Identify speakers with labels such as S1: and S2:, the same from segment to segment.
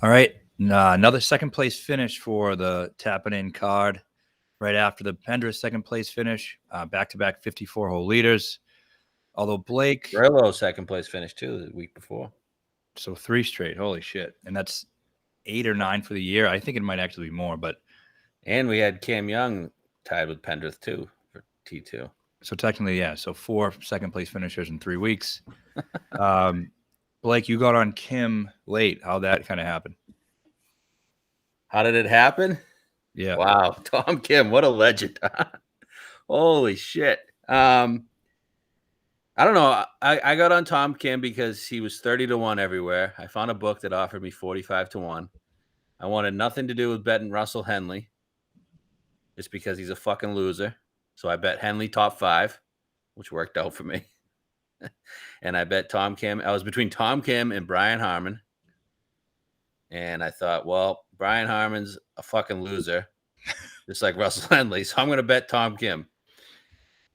S1: All right. Another second place finish for the tapping in card right after the Pendra's second place finish. Back-to-back 54-hole leaders. Although Blake...
S2: Grillo's second place finish, too, the week before.
S1: So 3 straight. Holy shit. And that's 8 or 9 for the year. I think it might actually be more, but...
S2: And we had Cam Young tied with Pendrith, too, for T2.
S1: So technically, yeah. So 4 second-place finishers in 3 weeks. Blake, you got on Kim late. How'd that kind of happen?
S2: How did it happen?
S1: Yeah.
S2: Wow. Tom Kim, what a legend. Holy shit. I don't know. I got on Tom Kim because he was 30-1 everywhere. I found a book that offered me 45-1. I wanted nothing to do with betting Russell Henley just because he's a fucking loser. So I bet Henley top 5, which worked out for me. And I bet Tom Kim. I was between Tom Kim and Brian Harman. And I thought, well, Brian Harman's a fucking loser, just like Russell Henley. So I'm going to bet Tom Kim.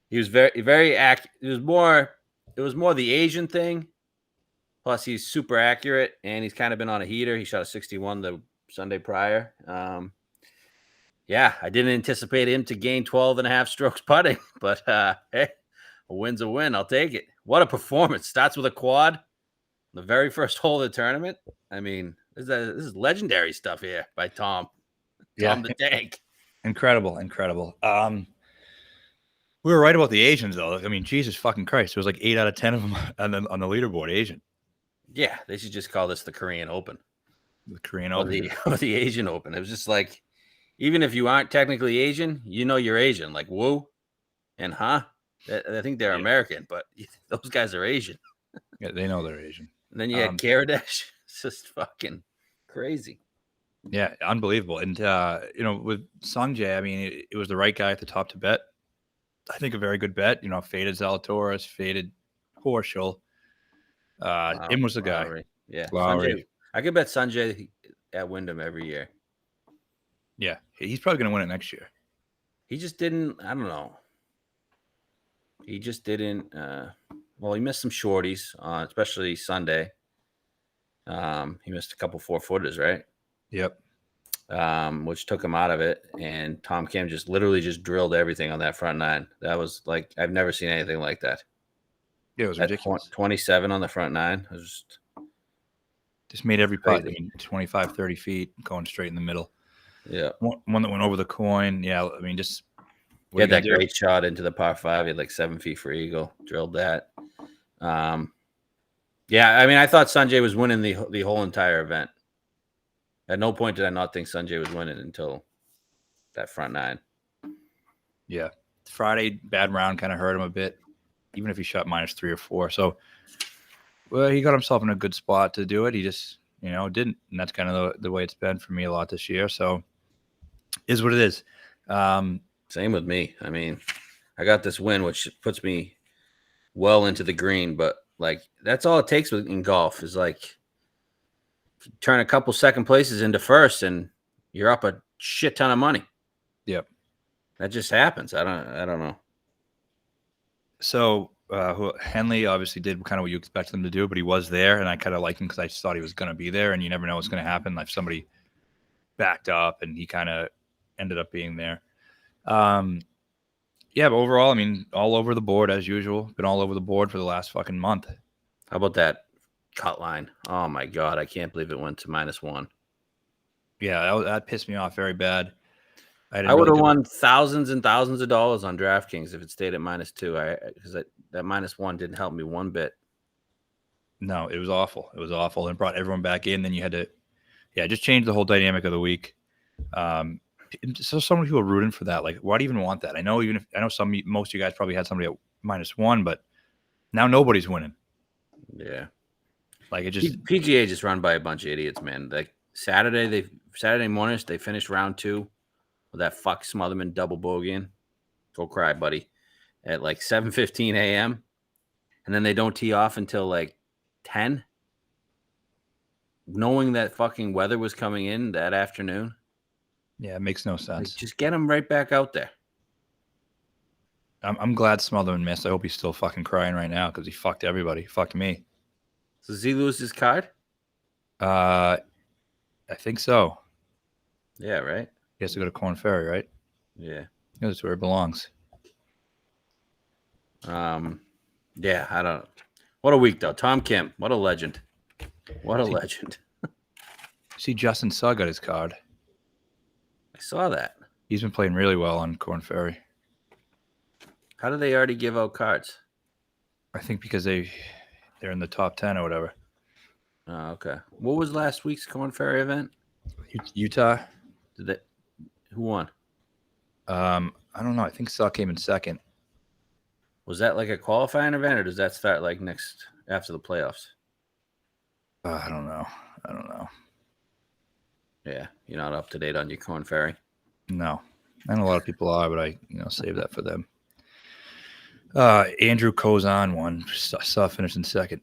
S2: He was very accurate. It was more the Asian thing. Plus, he's super accurate, and he's kind of been on a heater. He shot a 61 the Sunday prior. Yeah, I didn't anticipate him to gain 12.5 strokes putting, but hey, a win's a win. I'll take it. What a performance. Starts with a quad. The very first hole of the tournament. I mean, this is legendary stuff here by Tom. Tom the Tank.
S1: Incredible. We were right about the Asians, though. I mean, Jesus fucking Christ. There was like 8 out of 10 of them on the leaderboard, Asian.
S2: Yeah, they should just call this the Korean Open.
S1: The Korean Open.
S2: Or the Asian Open. It was just like, even if you aren't technically Asian, you know you're Asian. Like, woo and huh? I think they're American, but those guys are Asian.
S1: Yeah, they know they're Asian.
S2: And then you had Karadesh. It's just fucking crazy.
S1: Yeah, unbelievable. And, with Sungjae, I mean, it was the right guy at the top to bet. I think a very good bet. Faded Zalatoris, faded Horschel. Im was the guy.
S2: Yeah. Sanjay, I could bet Sungjae at Wyndham every year.
S1: Yeah. He's probably going to win it next year.
S2: He just didn't. I don't know. He just didn't. Well, he missed some shorties, especially Sunday. He missed a couple 4-footers, right?
S1: Yep.
S2: Which took him out of it. And Tom Kim literally drilled everything on that front 9. That was like, I've never seen anything like that.
S1: Yeah, it was ridiculous.
S2: 27 on the front 9. It was
S1: just made every putt. I mean, 25, 30 feet going straight in the middle.
S2: Yeah.
S1: One that went over the coin. Yeah. I mean, just.
S2: He had that great shot into the par 5. He had like 7 feet for eagle. Drilled that. Yeah, I mean, I thought Sungjae was winning the whole entire event. At no point did I not think Sungjae was winning until that front 9.
S1: Yeah. Friday, bad round kind of hurt him a bit, even if he shot -3 or 4. So, well, he got himself in a good spot to do it. He just, didn't. And that's kind of the way it's been for me a lot this year. So, is what it is.
S2: Same with me. I mean, I got this win, which puts me well into the green, but like that's all it takes in golf is like turn a couple second places into first and you're up a shit ton of money.
S1: Yep.
S2: That just happens. I don't know.
S1: So Henley obviously did kind of what you expected him to do, but he was there, and I kind of liked him because I just thought he was going to be there, and you never know what's going to happen. Like somebody backed up, and he kind of ended up being there. Yeah, but overall, I mean, all over the board as usual. Been all over the board for the last fucking month.
S2: How about that cut line? Oh my God, I can't believe it went to -1.
S1: Yeah, that pissed me off very bad.
S2: I would have won thousands and thousands of dollars on DraftKings if it stayed at -2. Because that -1 didn't help me one bit.
S1: No, it was awful. It was awful, and brought everyone back in. Then you had to, just change the whole dynamic of the week. So many people are rooting for that. Like, why do you even want that? I know most of you guys probably had somebody at -1, but now nobody's winning.
S2: Yeah,
S1: like it just
S2: PGA just run by a bunch of idiots, man. Like Saturday mornings they finished round 2 with that fuck Smotherman double bogeying. Go cry, buddy. At like 7:15 a.m. and then they don't tee off until like 10, knowing that fucking weather was coming in that afternoon.
S1: Yeah, it makes no sense.
S2: Like, just get him right back out there.
S1: I'm glad Smotherman missed. I hope he's still fucking crying right now because he fucked everybody. He fucked me.
S2: So does he lose his card?
S1: I think so.
S2: Yeah, right?
S1: He has to go to Corn Ferry, right?
S2: Yeah.
S1: That's where it belongs.
S2: Yeah, I don't. What a week though. Tom Kim, what a legend. What a legend.
S1: See, Justin Sugg got his card.
S2: I saw that.
S1: He's been playing really well on Corn Ferry.
S2: How do they already give out cards?
S1: I think because they're in the top 10 or whatever.
S2: Oh, okay. What was last week's Corn Ferry event?
S1: Utah.
S2: Who won?
S1: I don't know. I think Sugg came in second.
S2: Was that like a qualifying event, or does that start like next after the playoffs?
S1: I don't know.
S2: Yeah, you're not up to date on your Corn Ferry.
S1: No, I know a lot of people are, but I save that for them. Andrew Kozan won. Saw finishing second.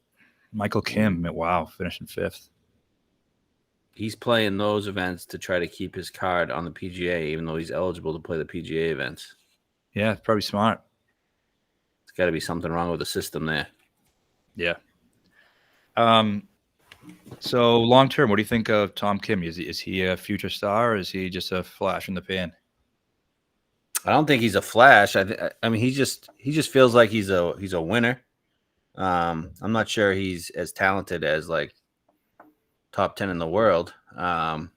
S1: Michael Kim, wow, finishing fifth.
S2: He's playing those events to try to keep his card on the PGA, even though he's eligible to play the PGA events.
S1: Yeah, it's probably smart.
S2: There's got to be something wrong with the system there.
S1: Yeah. So long term, what do you think of Tom Kim? Is he a future star, or is he just a flash in the pan?
S2: I don't think he's a flash. I mean, he just feels like he's a winner. I'm not sure he's as talented as like top 10 in the world. But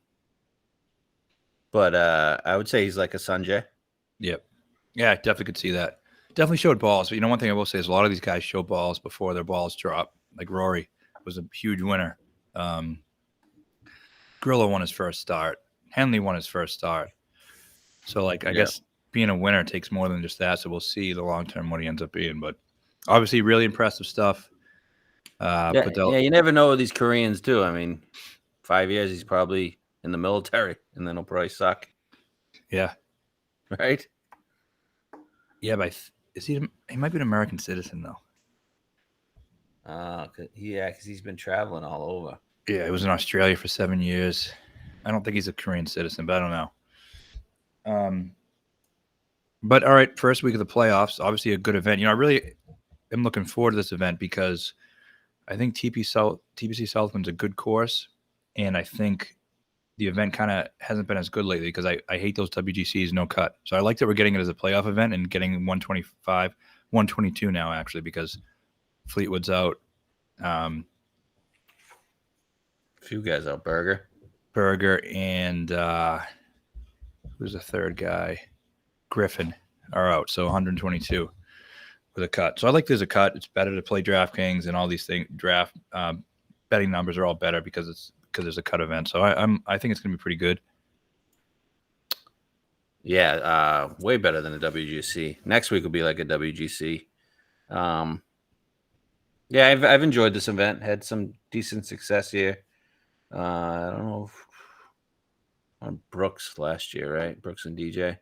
S2: I would say he's like a Sanjay.
S1: Yep. Yeah, I definitely could see that. Definitely showed balls. But one thing I will say is a lot of these guys show balls before their balls drop. Like Rory was a huge winner. Grillo won his first start. Henley won his first start. So, I guess being a winner takes more than just that. So we'll see the long term what he ends up being. But obviously, really impressive stuff.
S2: You never know with these Koreans too. I mean, 5 years he's probably in the military, and then he'll probably suck.
S1: Yeah.
S2: Right.
S1: Yeah, but he might be an American citizen though.
S2: Because he's been traveling all over.
S1: Yeah, he was in Australia for 7 years. I don't think he's a Korean citizen, but I don't know. But all right, first week of the playoffs, obviously a good event. I really am looking forward to this event because I think TPC Southwind's a good course, and I think the event kind of hasn't been as good lately because I hate those WGCs no cut. So I like that we're getting it as a playoff event and getting 125, 122 now actually because Fleetwood's out.
S2: A few guys out, Berger,
S1: and who's the third guy? Griffin are out, so 122 with a cut. So I like there's a cut. It's better to play DraftKings and all these things. Draft betting numbers are all better because there's a cut event. So I think it's gonna be pretty good.
S2: Yeah, way better than a WGC. Next week will be like a WGC. Yeah, I've enjoyed this event. Had some decent success here. I don't know on Brooks last year, right? Brooks and DJ.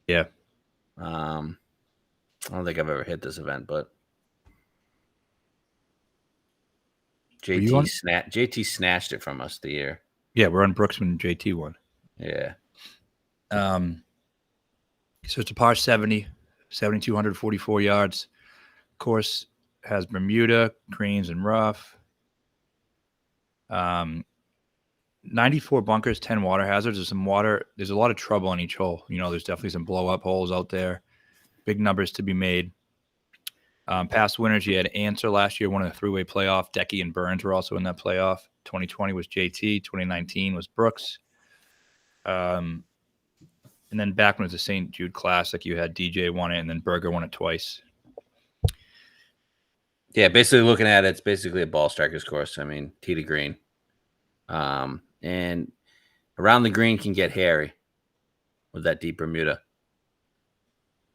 S1: Yeah.
S2: I don't think I've ever hit this event, but JT snatched it from us the year.
S1: Yeah, we're on Brooks when JT won.
S2: Yeah.
S1: So it's a par 70, 7,244 yards. Course has Bermuda, greens, and rough. 94 bunkers, 10 water hazards. There's a lot of trouble on each hole. There's definitely some blow up holes out there. Big numbers to be made. Past winners, you had Answer last year, won a three-way playoff. Decky and Burns were also in that playoff. 2020 was JT. 2019 was Brooks. And then back when it was the St. Jude Classic, you had DJ won it, and then Berger won it twice.
S2: Yeah, basically looking at it, it's basically a ball striker's course. I mean, tee to green. And around the green can get hairy with that deep Bermuda.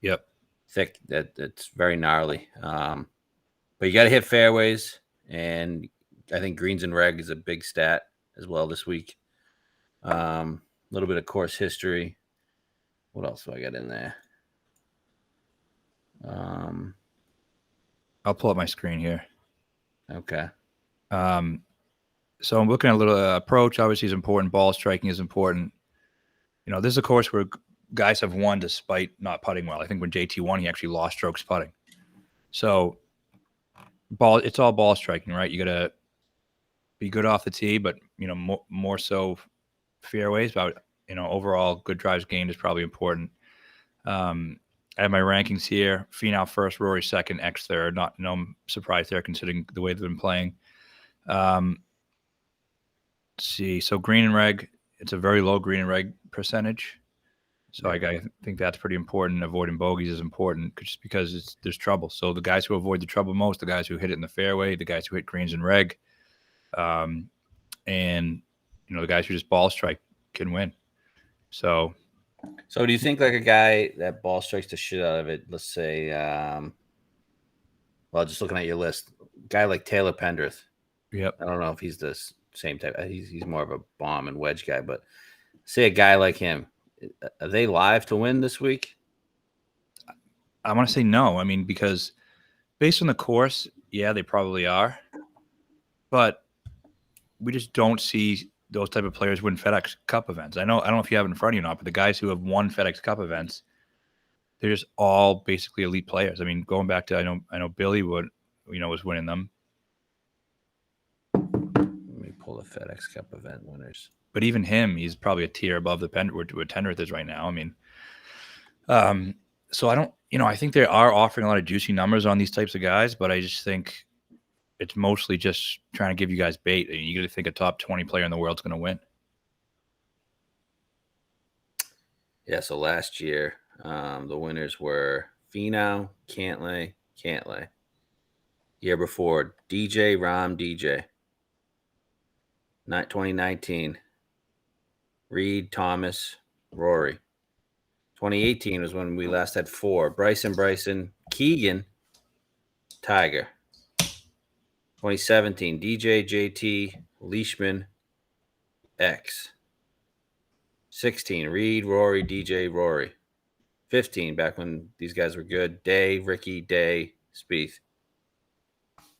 S1: Yep.
S2: Thick. That's very gnarly. But you got to hit fairways, and I think greens and reg is a big stat as well this week. A little bit of course history. What else do I got in there?
S1: I'll pull up my screen here.
S2: Okay.
S1: So I'm looking at a little approach. Obviously, is important. Ball striking is important. This is a course where guys have won despite not putting well. I think when JT won, he actually lost strokes putting. So it's all ball striking, right? You got to be good off the tee, but more so fairways, but overall good drives gained is probably important. I have my rankings here. Finau first, Rory second, X third. No surprise there considering the way they've been playing. Let's see. So green and reg, it's a very low green and reg percentage. So I think that's pretty important. Avoiding bogeys is important just because there's trouble. So the guys who avoid the trouble most, the guys who hit it in the fairway, the guys who hit greens and reg, and the guys who just ball strike can win. So
S2: do you think like a guy that ball strikes the shit out of it, let's say, just looking at your list, guy like Taylor Pendrith.
S1: Yep.
S2: I don't know if he's the same type. He's more of a bomb and wedge guy, but say a guy like him, are they live to win this week?
S1: I want to say no. I mean, because based on the course, yeah, they probably are. But we just don't see those type of players win FedEx Cup events. I don't know if you have it in front of you or not, but the guys who have won FedEx Cup events, they're just all basically elite players. I mean, going back to I know Billy was winning them.
S2: Let me pull the FedEx Cup event winners.
S1: But even him, he's probably a tier above the where Pendrith is right now. I mean, so I don't, I think they are offering a lot of juicy numbers on these types of guys, but I just think it's mostly just trying to give you guys bait. I mean, you got to think a top 20 player in the world's going to win.
S2: Yeah. So last year, the winners were Finau, Cantlay. Year before, DJ, Rahm, DJ. 2019, Reed, Thomas, Rory. 2018 was when we last had 4. Bryson, Keegan, Tiger. 2017, DJ, JT, Leishman, X. 16, Reed, Rory, DJ, Rory. 15, back when these guys were good, Day, Ricky, Day, Spieth.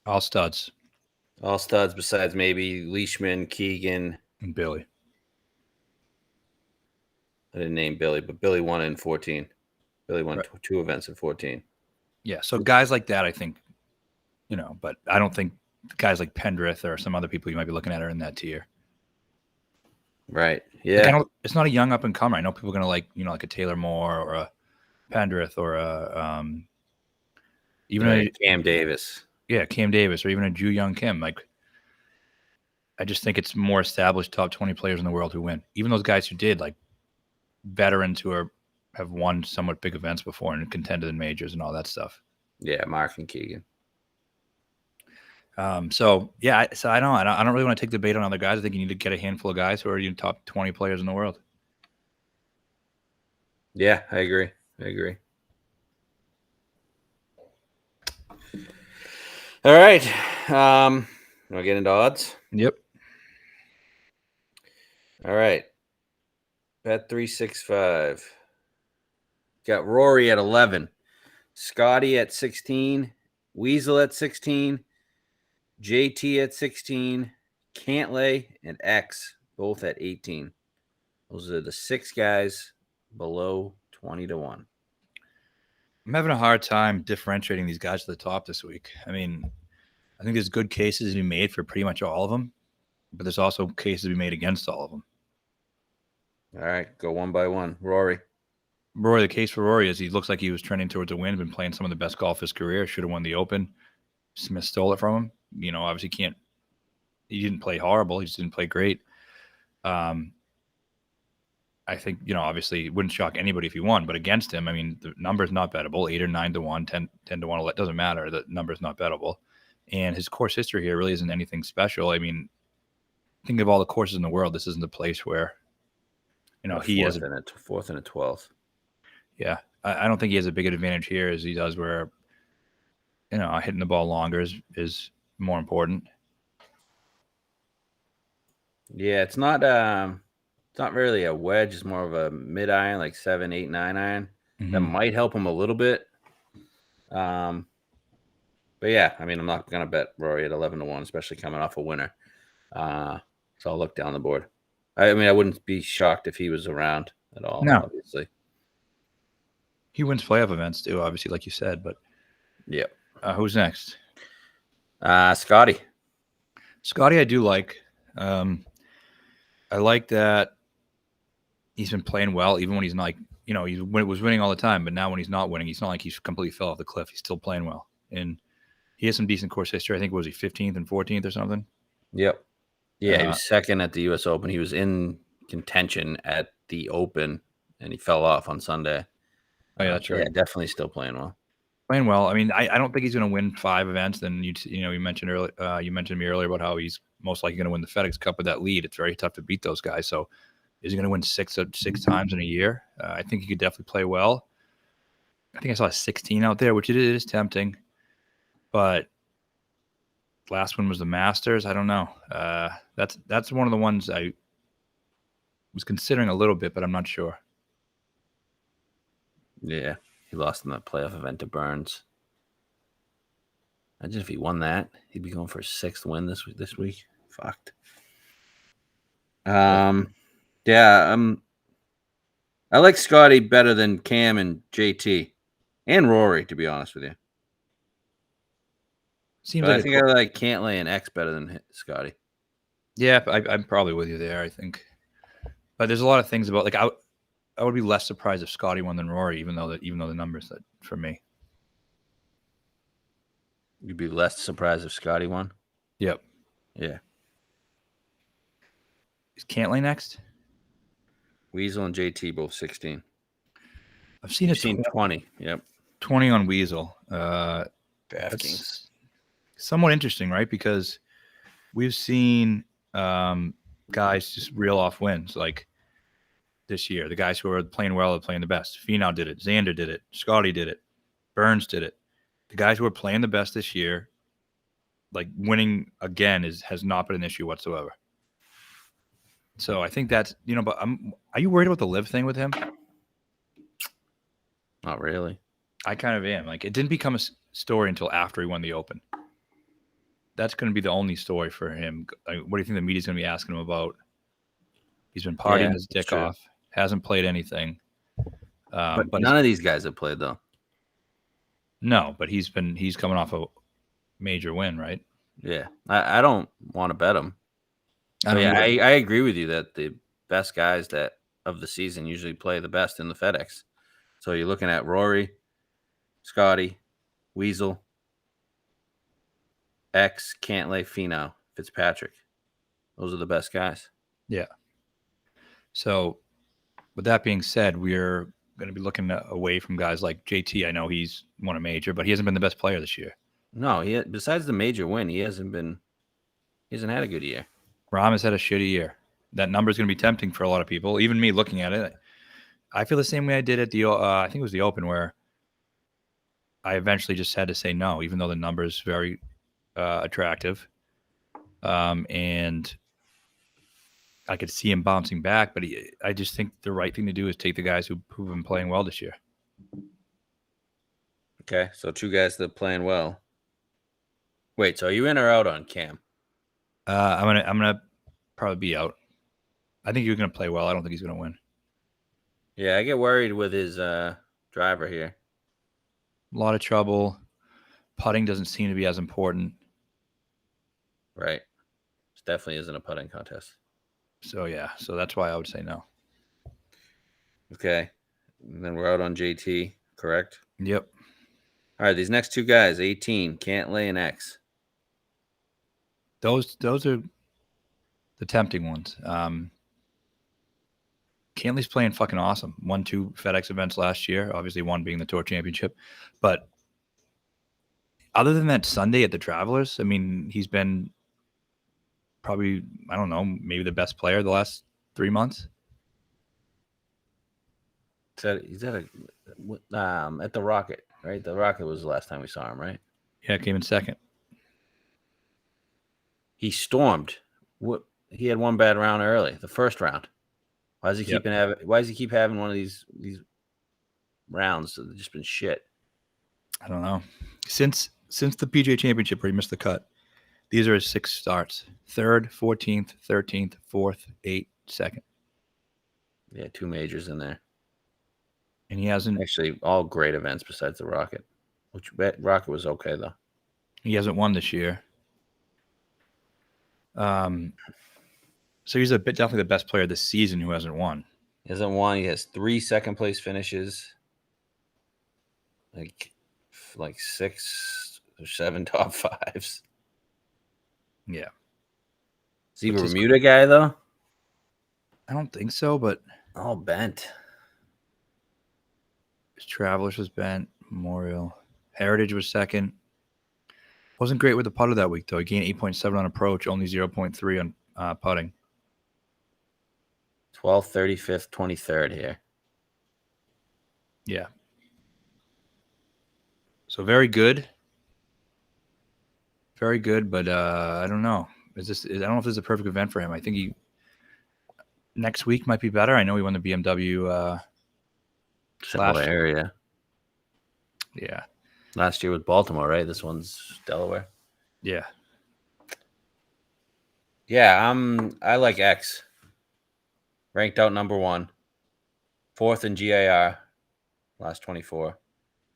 S1: All studs.
S2: All studs besides maybe Leishman, Keegan.
S1: And Billy.
S2: I didn't name Billy, but Billy won in 14. Billy won 2 events in 14.
S1: Yeah, so guys like that, I think, but I don't think guys like Pendrith or some other people you might be looking at are in that tier.
S2: Right. Yeah.
S1: It's not a young up and comer. I know people are going to like a Taylor Moore or a Pendrith or a even
S2: Cam Davis.
S1: Yeah, Cam Davis or even a Ju Young Kim. Like, I just think it's more established top 20 players in the world who win. Even those guys who did, like veterans who have won somewhat big events before and contended in majors and all that stuff.
S2: Yeah, Mark and Keegan.
S1: So I don't really want to take the bait on other guys. I think you need to get a handful of guys who are in top 20 players in the world.
S2: Yeah, I agree. All right. Want to get into odds?
S1: Yep.
S2: All right. Bet365. Got Rory at 11. Scotty at 16. Weasel at 16. JT at 16. Cantlay and X both at 18. Those are the 6 guys below 20 to 1.
S1: I'm having a hard time differentiating these guys to the top this week. I mean, I think there's good cases to be made for pretty much all of them, but there's also cases to be made against all of them.
S2: All right, go one by one. Rory,
S1: the case for Rory is he looks like he was trending towards a win, been playing some of the best golf of his career, should have won the Open. Smith stole it from him. Obviously he didn't play horrible. He just didn't play great. I think, obviously it wouldn't shock anybody if he won, but against him, I mean, the number's not bettable, 8 or 9 to 1, 10 to 1, it doesn't matter. The number's not bettable. And his course history here really isn't anything special. I mean, think of all the courses in the world. This isn't the place where, he has
S2: a 4th and a 12th.
S1: Yeah. I don't think he has a big advantage here as he does where, hitting the ball longer is more important.
S2: Yeah, it's not really a wedge. It's more of a mid iron, like 7, 8, 9 iron. Mm-hmm. That might help him a little bit. But yeah, I mean, I'm not going to bet Rory at 11 to 1, especially coming off a winner. So I'll look down the board. I mean, I wouldn't be shocked if he was around at all.
S1: No.
S2: Obviously.
S1: He wins playoff events too, obviously, like you said. But
S2: yeah.
S1: Who's next?
S2: Scotty.
S1: Scotty, I do like. I like that he's been playing well, even when he's not like, he was winning all the time. But now when he's not winning, he's not like he's completely fell off the cliff. He's still playing well. And he has some decent course history. I think, was he 15th and 14th or something?
S2: Yep. Yeah, he was second at the U.S. Open. He was in contention at the Open, and he fell off on Sunday.
S1: Oh, yeah, that's right.
S2: Yeah, definitely still playing well.
S1: Playing well. I mean, I don't think he's going to win 5 events. Then you mentioned earlier, you mentioned to me earlier about how he's most likely going to win the FedEx Cup with that lead. It's very tough to beat those guys. So, is he going to win six times in a year? I think he could definitely play well. I think I saw a 16 out there, which it is tempting. But last one was the Masters. I don't know. That's one of the ones I was considering a little bit, but I'm not sure.
S2: Yeah, he lost in that playoff event to Burns. Imagine if he won that, he'd be going for a 6th win this week. Fucked. Yeah. I like Scotty better than Cam and JT and Rory, to be honest with you.
S1: Seems
S2: but
S1: like
S2: I think I like Cantlay and X better than Scotty.
S1: Yeah, I'm probably with you there. I think, but there's a lot of things about like I would be less surprised if Scotty won than Rory, even though the numbers that for me.
S2: You'd be less surprised if Scotty won?
S1: Yep.
S2: Yeah.
S1: Is Cantlay next?
S2: Weasel and JT both 16.
S1: I've seen
S2: 20. Yep.
S1: 20 on Weasel.
S2: That's
S1: somewhat interesting, right? Because we've seen guys just reel off wins like this year. The guys who are playing well are playing the best. Finau did it. Xander did it. Scotty did it. Burns did it. The guys who are playing the best this year, like winning again, has not been an issue whatsoever. So I think that's, but are you worried about the live thing with him?
S2: Not really.
S1: I kind of am. Like, it didn't become a story until after he won the Open. That's going to be the only story for him. Like, what do you think the media's going to be asking him about? He's been partying his dick off, hasn't played anything.
S2: But none of these guys have played, though.
S1: No, but he's coming off a major win, right?
S2: Yeah. I don't want to bet him. I agree with you that the best guys of the season usually play the best in the FedEx. So you're looking at Rory, Scotty, Weasel, X, Cantlay, Finau, Fitzpatrick. Those are the best guys.
S1: Yeah. So with that being said, we're going to be looking away from guys like JT. I know he's won a major, but he hasn't been the best player this year.
S2: No, besides the major win, he hasn't had a good year.
S1: Rahm has had a shitty year. That number is going to be tempting for a lot of people. Even me looking at it, I feel the same way I did at the I think it was the Open, where I eventually just had to say no, even though the number is very attractive, and I could see him bouncing back. But I just think the right thing to do is take the guys who've been playing well this year.
S2: Okay, so 2 guys that are playing well. Wait, so are you in or out on Cam?
S1: I'm gonna probably be out. I think he's gonna play well. I don't think he's gonna win.
S2: Yeah, I get worried with his driver here.
S1: A lot of trouble. Putting doesn't seem to be as important.
S2: Right. It definitely isn't a putting contest.
S1: So that's why I would say no.
S2: Okay. And then we're out on JT, correct?
S1: Yep.
S2: All right, these next 2 guys, 18, Cantlay and X.
S1: Those are the tempting ones. Cantlay's playing fucking awesome. Won 2 FedEx events last year, obviously one being the Tour Championship. But other than that Sunday at the Travelers, I mean, he's been probably, I don't know, maybe the best player the last 3 months.
S2: He's at the Rocket, right? The Rocket was the last time we saw him, right?
S1: Yeah, came in second.
S2: He stormed. He had one bad round early, the first round. Why does he keep having one of these rounds that have just been shit?
S1: I don't know. Since the PGA Championship where he missed the cut, these are his 6 starts: 3rd, 14th, 13th, 4th, 8th, 2nd.
S2: Yeah, 2 majors in there.
S1: And he hasn't
S2: actually all great events besides the Rocket. Which Rocket was okay though.
S1: He hasn't won this year. So he's definitely the best player this season who hasn't won.
S2: He hasn't won. He has 3 second place finishes. Like 6 or 7 top 5s.
S1: Yeah.
S2: Is he a
S1: What's his-
S2: Bermuda guy, though?
S1: I don't think so, but
S2: All bent.
S1: his Travelers was bent. Memorial. Heritage was second. Wasn't great with the putter that week, though. He gained 8.7 on approach, only 0.3 on putting.
S2: 12th, 35th, 23rd here.
S1: Yeah. So very good. Very good, but I don't know. I don't know if this is a perfect event for him. I think next week might be better. I know he won the BMW
S2: Similar area.
S1: Yeah.
S2: Last year with Baltimore, right? This one's Delaware.
S1: Yeah.
S2: Yeah, I like X. Ranked out number 1. 4th in GIR last 24.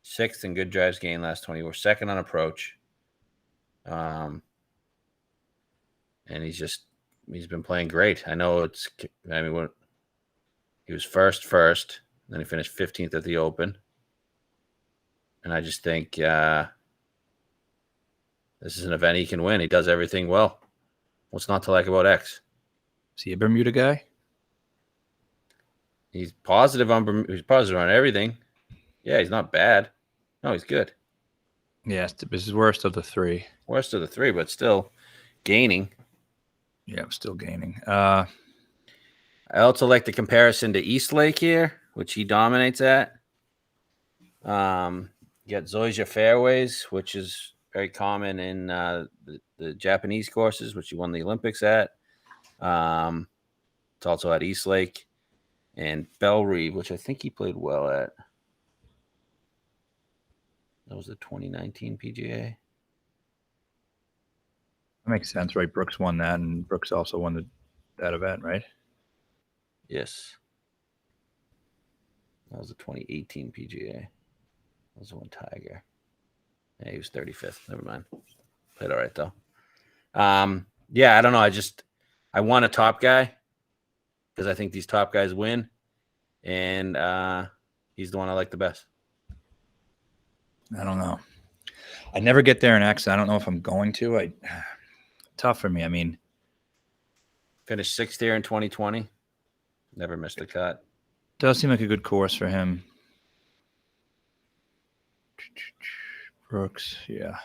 S2: 6th in good drives gained last 24. 2nd on approach. And he's been playing great. I know he was first, then he finished 15th at the Open. And I just think this is an event he can win. He does everything well. What's not to like about X?
S1: Is he a Bermuda guy?
S2: He's positive on everything. Yeah, he's not bad. No, he's good.
S1: Yes, this is worst of the 3.
S2: Worst of the 3, but still gaining.
S1: Yeah, I'm still gaining.
S2: I also like the comparison to Eastlake here, which he dominates at. You got Zoysia fairways, which is very common in the Japanese courses, which he won the Olympics at. It's also at Eastlake and Bellerive, which I think he played well at. That was the 2019 PGA.
S1: That makes sense, right? Brooks won that, and Brooks also won that event, right?
S2: Yes. That was the 2018 PGA. That was the one Tiger. Yeah, he was 35th. Never mind. Played all right, though. Yeah, I don't know. I want a top guy because I think these top guys win. And he's the one I like the best.
S1: I don't know. I never get there in X. I don't know if I'm going to. Tough for me. I mean,
S2: finished 6th here in 2020. Never missed a cut.
S1: Does seem like a good course for him. Brooks, yeah.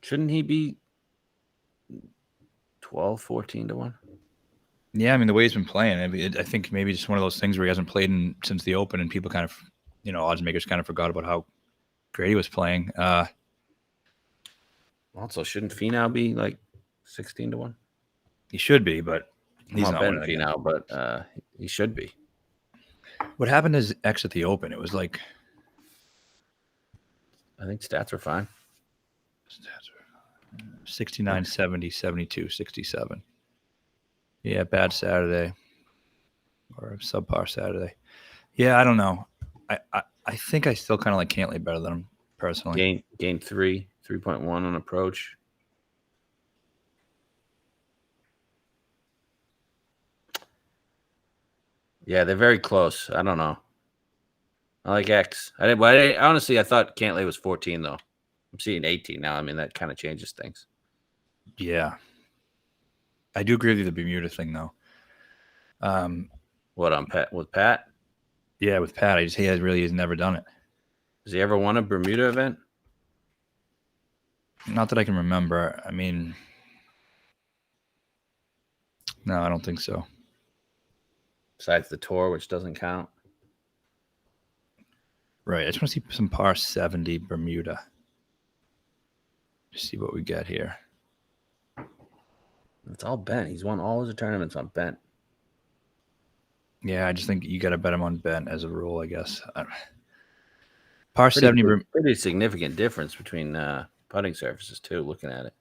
S2: Shouldn't he be 12, 14 to 1?
S1: Yeah, I mean, the way he's been playing, I think maybe just one of those things where he hasn't played since the Open, and people kind of, odds makers kind of forgot about how great he was playing.
S2: Also, shouldn't Finau be like 16 to 1?
S1: He should be, but he's not
S2: betting
S1: winning
S2: Finau, but he should be.
S1: What happened to his X at the Open? It was like,
S2: I think stats were fine.
S1: 69, 70, 72, 67. Yeah, bad Saturday or a subpar Saturday. Yeah, I don't know. I think I still kind of like Cantlay better than him personally.
S2: Gained 3.1 on approach. Yeah, they're very close. I don't know. I like X. Honestly, I thought Cantlay was 14 though. I'm seeing 18 now. I mean, that kind of changes things.
S1: Yeah. I do agree with you, the Bermuda thing, though.
S2: What, on Pat? With Pat?
S1: Yeah, with Pat, he has never done it.
S2: Has he ever won a Bermuda event?
S1: Not that I can remember. I mean, no, I don't think so.
S2: Besides the tour, which doesn't count.
S1: Right. I just want to see some par 70 Bermuda. Just see what we get here.
S2: It's all bent. He's won all his tournaments on bent.
S1: Yeah, I just think you got to bet him on bent as a rule, I guess. Par 70.
S2: Pretty significant difference between putting surfaces, too, looking at it.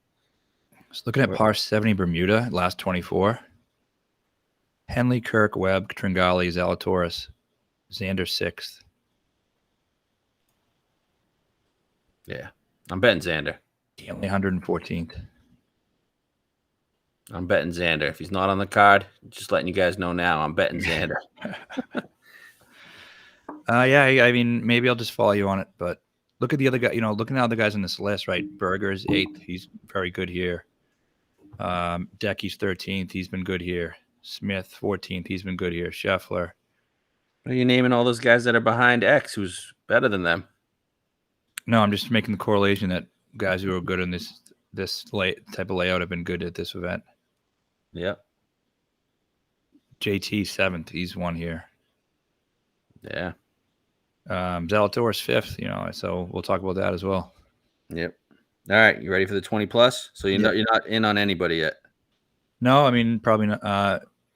S1: Just looking at par 70 Bermuda, last 24. Henley, Kirk, Webb, Tringali, Zalatoris, Xander 6th.
S2: Yeah. I'm betting Xander.
S1: Cantlay 114th.
S2: I'm betting Xander. If he's not on the card, just letting you guys know now, I'm betting Xander.
S1: Yeah, I mean, maybe I'll just follow you on it. But look at the other guy. Looking at the other guys on this list, right? Berger is 8th. He's very good here. Decky's 13th. He's been good here. Smith 14th. He's been good here. Scheffler.
S2: Are you naming all those guys that are behind X who's better than them?
S1: No, I'm just making the correlation that guys who are good in this type of layout have been good at this event.
S2: Yep.
S1: JT 7th. He's won here.
S2: Yeah.
S1: Zalatoris 5th. So we'll talk about that as well.
S2: Yep. All right, you ready for the 20 plus? So you're not in on anybody yet.
S1: No, I mean probably not.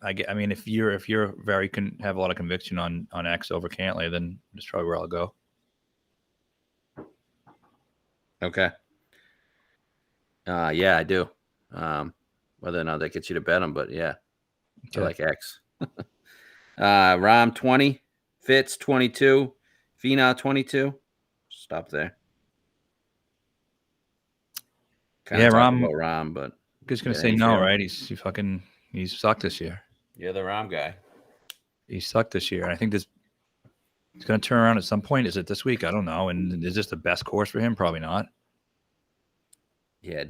S1: I mean if you're have a lot of conviction on X over Cantlay, then that's probably where I'll go.
S2: Okay. Yeah, I do. Whether or not that gets you to bet them, but yeah, okay. I like X. Rahm 20, Fitz 22, Finau 22. Stop there. Kind of talking about Rahm, but
S1: just gonna say no, right? He's sucked this year.
S2: You're the Rahm guy.
S1: He sucked this year, and I think it's going to turn around at some point. Is it this week? I don't know. And is this the best course for him? Probably not.
S2: Yeah.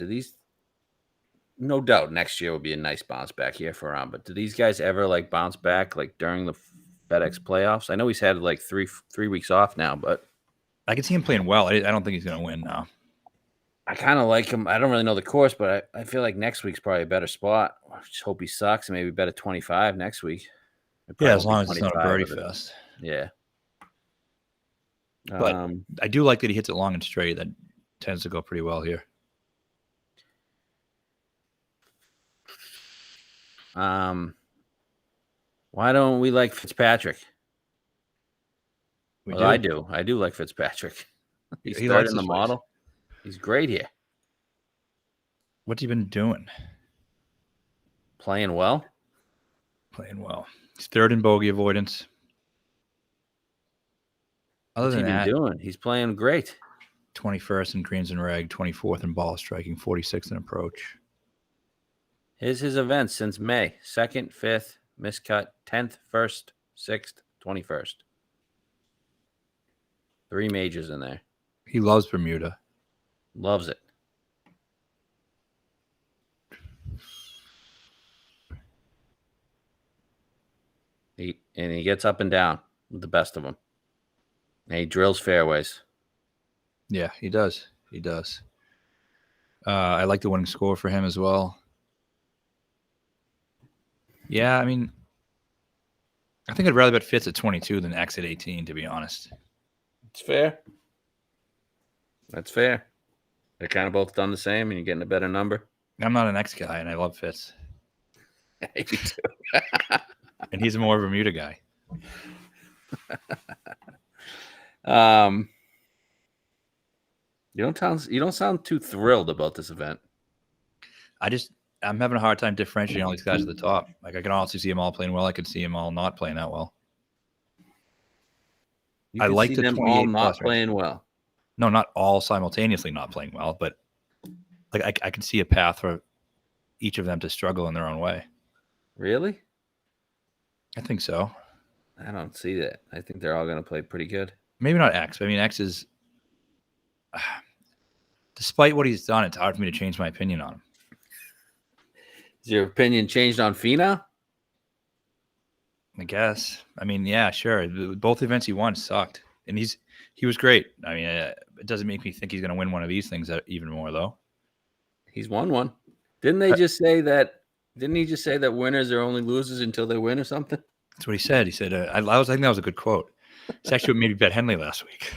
S2: No doubt next year will be a nice bounce back here for Rahm. But do these guys ever bounce back during the FedEx playoffs? I know he's had 3 weeks off now, but
S1: I can see him playing well. I don't think he's going to win now.
S2: I kind of like him. I don't really know the course, but I feel like next week's probably a better spot. I just hope he sucks and maybe bet a 25 next week.
S1: Yeah, as long as it's not a birdie fest.
S2: Yeah.
S1: But I do like that he hits it long and straight. That tends to go pretty well here.
S2: Why don't we like Fitzpatrick? I do. I do like Fitzpatrick. He's third in the model. He's great here.
S1: What's he been doing?
S2: Playing well.
S1: He's third in bogey avoidance.
S2: What's he been doing? He's playing great.
S1: 21st in greens and reg, 24th in ball striking, 46th in approach.
S2: Here's his events since May: 2nd, 5th, miscut, 10th, 1st, 6th, 21st. 3 majors in there.
S1: He loves Bermuda.
S2: Loves it. He gets up and down with the best of them. And he drills fairways.
S1: Yeah, he does. I like the winning score for him as well. Yeah, I mean, I think I'd rather bet Fitz at 22 than X at 18, to be honest.
S2: It's fair. That's fair. They're kind of both done the same, and you're getting a better number.
S1: I'm not an X guy, and I love Fitz.
S2: Me too.
S1: And he's more of a Bermuda guy.
S2: You don't sound too thrilled about this event.
S1: I'm having a hard time differentiating all these guys at the top. I can honestly see them all playing well. I can see them all not playing that well.
S2: I like them all not playing well.
S1: No, not all simultaneously not playing well, but I can see a path for each of them to struggle in their own way.
S2: Really?
S1: I think so.
S2: I don't see that. I think they're all going to play pretty good.
S1: Maybe not X. I mean, X is, despite what he's done, it's hard for me to change my opinion on him.
S2: Is your opinion changed on Finau?
S1: I guess. I mean, yeah, sure. Both events he won sucked, and he was great. I mean, it doesn't make me think he's going to win one of these things even more, though.
S2: He's won one. Didn't he just say that winners are only losers until they win or something?
S1: That's what he said. He said, I think that was a good quote. It's actually what made me bet Henley last week.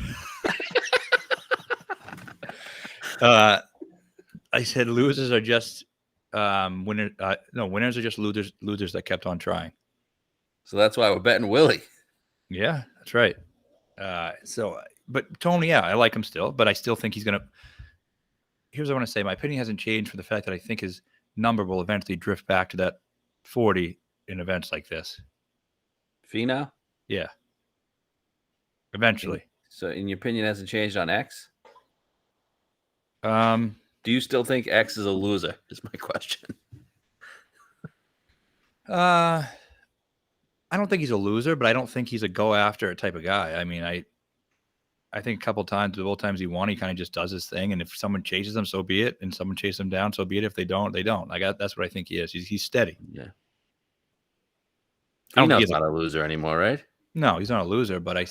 S1: I said losers are just winners are just losers that kept on trying.
S2: So that's why we're betting Willie.
S1: Yeah, that's right. But Tony, yeah, I like him still, but I still think he's going to. Here's what I want to say. My opinion hasn't changed for the fact that I think his number will eventually drift back to that 40 in events like this.
S2: Finau?
S1: Yeah. Eventually.
S2: So, in your opinion, hasn't changed on X?
S1: Do
S2: you still think X is a loser? Is my question.
S1: I don't think he's a loser, but I don't think he's a go after type of guy. I mean, I think a couple times, both times he won, he kind of just does his thing. And if someone chases him, so be it. And someone chases him down, so be it. If they don't, they don't. That's what I think he is. He's steady.
S2: Yeah.
S1: I don't think
S2: Finau's
S1: he's
S2: not a loser anymore, right?
S1: no, he's not a loser, but I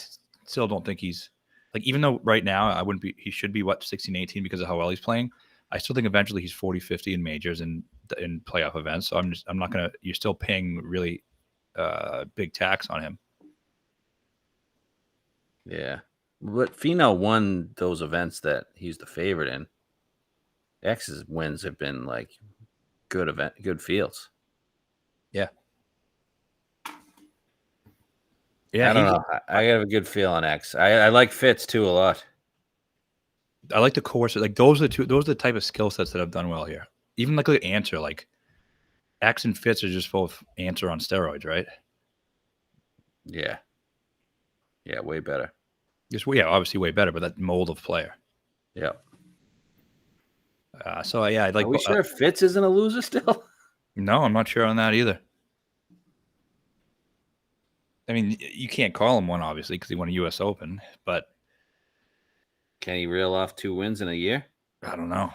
S1: still don't think he's like, even though right now I wouldn't be, he should be 16, 18 because of how well he's playing. I still think eventually he's 40, 50 in majors and in playoff events. So I'm not going to, you're still paying really big tax on him.
S2: Yeah. But Finau won those events that he's the favorite in. X's wins have been like good fields.
S1: Yeah. Yeah.
S2: I don't know. I have a good feel on X. I like Fitz too a lot.
S1: I like the course. Like those are the type of skill sets that have done well here. Even like Answer, like X and Fitz are just both Answer on steroids, right?
S2: Yeah. Yeah, way better.
S1: Just obviously way better, but that mold of player.
S2: Yeah.
S1: So yeah, I'd like.
S2: Are we sure Fitz isn't a loser still?
S1: No, I'm not sure on that either. I mean, you can't call him one, obviously, because he won a U.S. Open, but
S2: can he reel off 2 wins in a year?
S1: I don't know.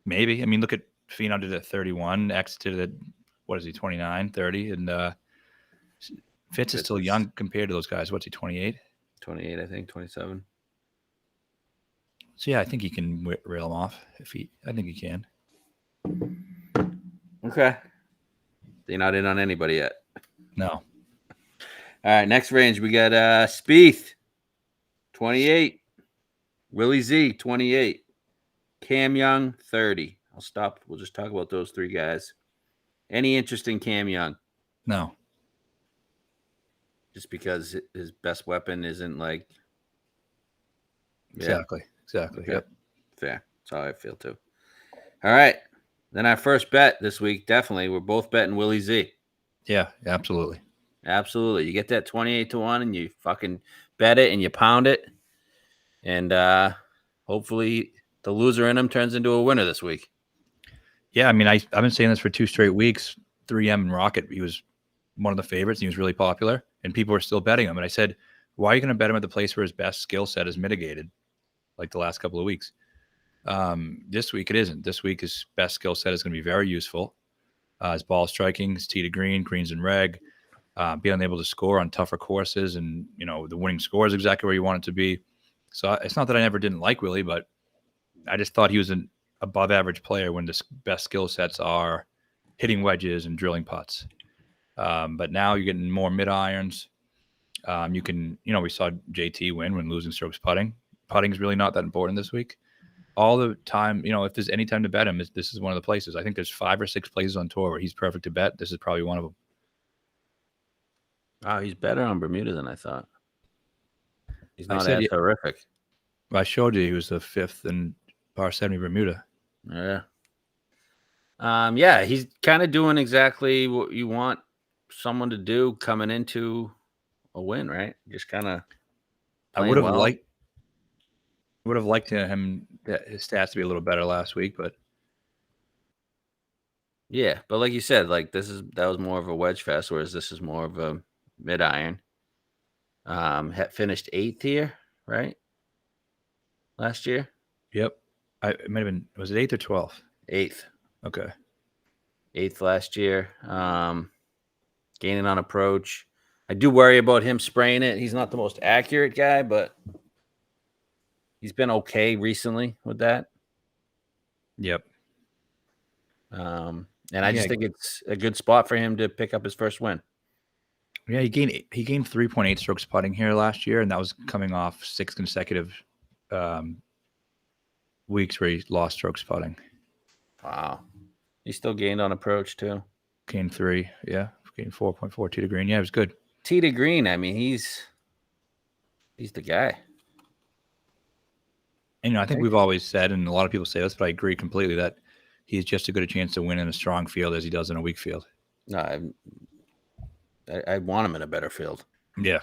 S1: Maybe. I mean, look at Finau did it at 31. X did it at, what is he, 29, 30? And Fitz is still young compared to those guys. What's he, 28?
S2: 28, I think, 27.
S1: So, yeah, I think he can reel him off. I think he can.
S2: Okay. They're not in on anybody yet.
S1: No.
S2: All right, next range, we got Spieth, 28. Willie Z, 28. Cam Young, 30. I'll stop. We'll just talk about those 3 guys. Any interest in Cam Young?
S1: No.
S2: Just because his best weapon isn't like...
S1: Exactly. Okay. Yep.
S2: Fair. That's how I feel too. All right. Then our first bet this week, definitely, we're both betting Willie Z.
S1: Yeah, absolutely.
S2: Absolutely. You get that 28-1 and you fucking bet it and you pound it. And hopefully the loser in him turns into a winner this week.
S1: Yeah, I mean, I've been saying this for 2 straight weeks. 3M and Rocket, he was one of the favorites. And he was really popular, and people were still betting him. And I said, why are you going to bet him at the place where his best skill set is mitigated, like the last couple of weeks? This week it isn't. This week his best skill set is going to be very useful. His ball striking, his tee to green, greens and reg, being able to score on tougher courses, and the winning score is exactly where you want it to be. So it's not that I never didn't like Willie, but I just thought he was an above average player when the best skill sets are hitting wedges and drilling putts. But now you're getting more mid irons. You can, we saw JT win when losing strokes putting. Putting is really not that important this week. All the time, if there's any time to bet him, this is one of the places. I think there's 5 or 6 places on tour where he's perfect to bet. This is probably one of them.
S2: Wow, he's better on Bermuda than I thought. He's not as horrific.
S1: I showed you he was the 5th in par 70 Bermuda.
S2: Yeah. Yeah, he's kind of doing exactly what you want someone to do coming into a win, right? Just kind of.
S1: I would have liked him his stats to be a little better last week, but
S2: yeah, but like you said, like that was more of a wedge fest, whereas this is more of a mid iron. Finished 8th here, right? Last year.
S1: Yep. It might have been. Was it 8th or 12th?
S2: 8th.
S1: Okay.
S2: 8th last year. Gaining on approach. I do worry about him spraying it. He's not the most accurate guy, but he's been okay recently with that.
S1: Yep.
S2: And I just think it's a good spot for him to pick up his first win.
S1: Yeah, he gained 3.8 strokes putting here last year, and that was coming off 6 consecutive weeks where he lost strokes putting.
S2: Wow. He still gained on approach too.
S1: Gained 3, yeah. Gained 4.4 tee to green. Yeah, it was good.
S2: Tee to green, I mean, he's the guy.
S1: And I think we've always said, and a lot of people say this, but I agree completely, that he's just as good a chance to win in a strong field as he does in a weak field.
S2: No, I want him in a better field.
S1: Yeah.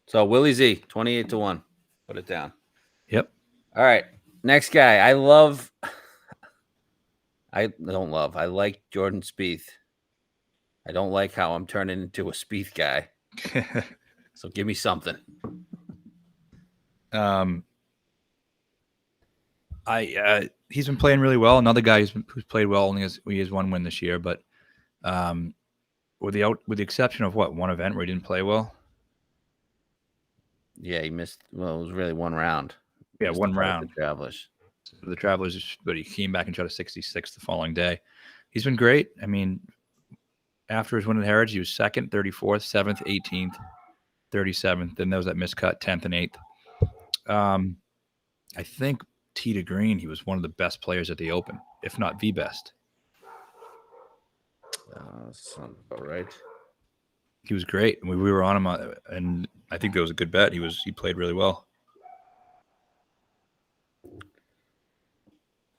S2: So Willie Z, 28-1. Put it down.
S1: Yep.
S2: All right. Next guy. I love I don't love. I like Jordan Spieth. I don't like how I'm turning into a Spieth guy. So give me something.
S1: He's been playing really well. Another guy who's played well he has one win this year, but with the exception of one event where he didn't play well.
S2: Yeah, he missed. Well, it was really one round.
S1: Yeah,
S2: Missed
S1: one
S2: the
S1: round.
S2: Travelers.
S1: The Travelers, but he came back and shot a 66 the following day. He's been great. I mean, after his win at Heritage, he was 2nd, 34th, 7th, 18th, 37th. Then there was that miscut 10th and 8th. I think tee to green, he was one of the best players at the Open, if not the best.
S2: Sounds about right.
S1: He was great. We were on him, and I think that was a good bet. He played really well.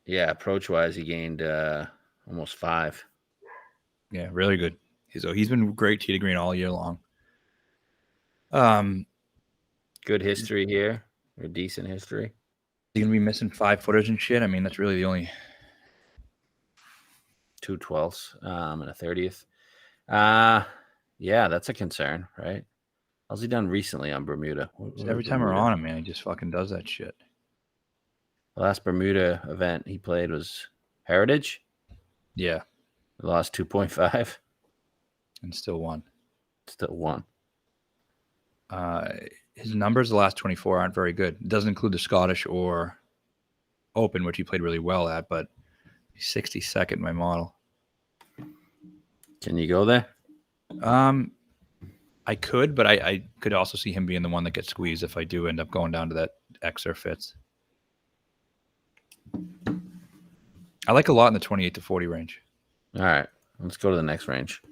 S2: Yeah, approach wise, he gained almost 5.
S1: Yeah, really good. He's been great tee to green all year long.
S2: Good history here, or decent history.
S1: He's gonna be missing 5-footers and shit. I mean, that's really the only
S2: 2 12ths and a 30th. Yeah, that's a concern, right? How's he done recently on Bermuda?
S1: Every time we're on him, man, he just fucking does that shit.
S2: The last Bermuda event he played was Heritage.
S1: Yeah.
S2: He lost 2.5.
S1: And still won.
S2: Still won.
S1: His numbers the last 24 aren't very good. It doesn't include the Scottish or Open, which he played really well at, but he's 62nd in my model.
S2: Can you go there?
S1: I could, but I could also see him being the one that gets squeezed if I do end up going down to that X or Fitz. I like a lot in the 28 to 40 range.
S2: All right, let's go to the next range.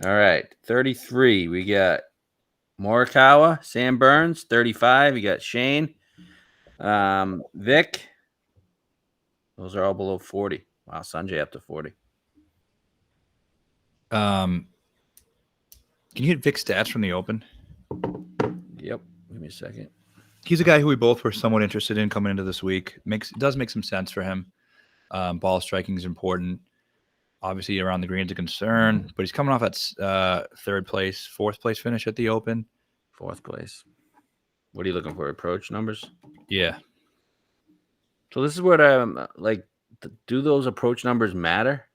S2: All right, 33. We got Morikawa, Sam Burns. 35. You got Shane, Vic. Those are all below 40. Wow, Sanjay up to 40.
S1: Can you get Vic's stats from the Open?
S2: Yep. Give me a second.
S1: He's a guy who we both were somewhat interested in coming into this week. Does make some sense for him. Ball striking is important. Obviously, around the green is a concern, but he's coming off at 4th place finish at the Open.
S2: 4th place. What are you looking for? Approach numbers?
S1: Yeah.
S2: So this is what I'm like. Do those approach numbers matter?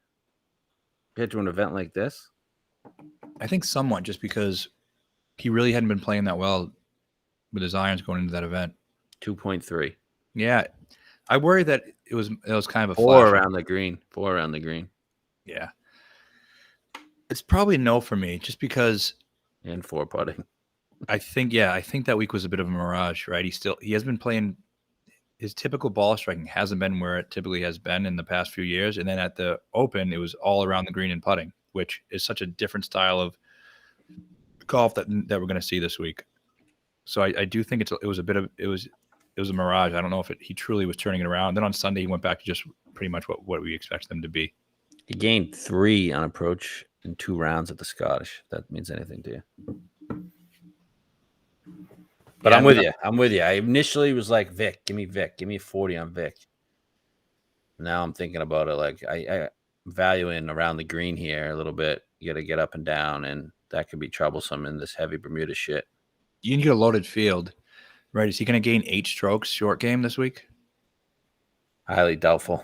S2: Compared to an event like this?
S1: I think somewhat, just because he really hadn't been playing that well with his irons going into that event.
S2: 2.3.
S1: Yeah, I worry that it was kind of a
S2: 4 around the green. 4 around the green.
S1: Yeah, it's probably a no for me, just because.
S2: And 4 putting.
S1: I think that week was a bit of a mirage, right? He has been playing. His typical ball striking hasn't been where it typically has been in the past few years, and then at the Open, it was all around the green and putting, which is such a different style of golf that we're going to see this week. So I do think it was a mirage. I don't know if he truly was turning it around. Then on Sunday he went back to just pretty much what we expect them to be.
S2: He gained 3 on approach in 2 rounds at the Scottish. If that means anything to you. But yeah, I'm with you. I initially was like, Vic. Give me 40 on Vic. Now I'm thinking about it like I valuing around the green here a little bit. You got to get up and down, and that could be troublesome in this heavy Bermuda shit.
S1: You can get a loaded field, right? Is he going to gain 8 strokes short game this week?
S2: Highly doubtful.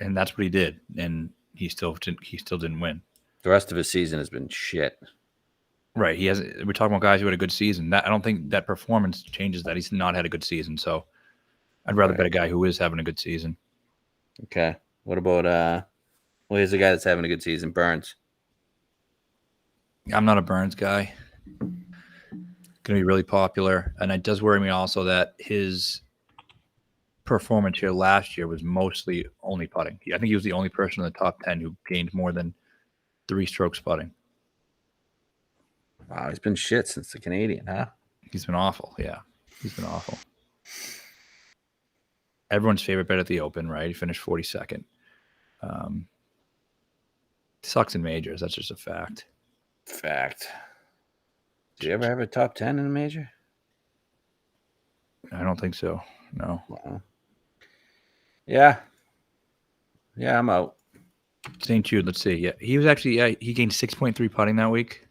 S1: And that's what he did, and he still didn't win.
S2: The rest of his season has been shit.
S1: Right. We're talking about guys who had a good season. I don't think that performance changes that. He's not had a good season, so I'd rather bet a guy who is having a good season.
S2: Okay. What about here's a guy that's having a good season, Burns.
S1: I'm not a Burns guy. Going to be really popular, and it does worry me also that his performance here last year was mostly only putting. I think he was the only person in the top 10 who gained more than 3 strokes putting.
S2: Wow, he's been shit since the Canadian, huh?
S1: He's been awful. Yeah, he's been awful. Everyone's favorite bet at the Open, right? He finished 42nd. Sucks in majors. That's just a fact.
S2: Did you ever have a top 10 in a major?
S1: I don't think so. No.
S2: Wow. Yeah. Yeah, I'm out.
S1: St. Jude, let's see. Yeah, he was actually he gained 6.3 putting that week.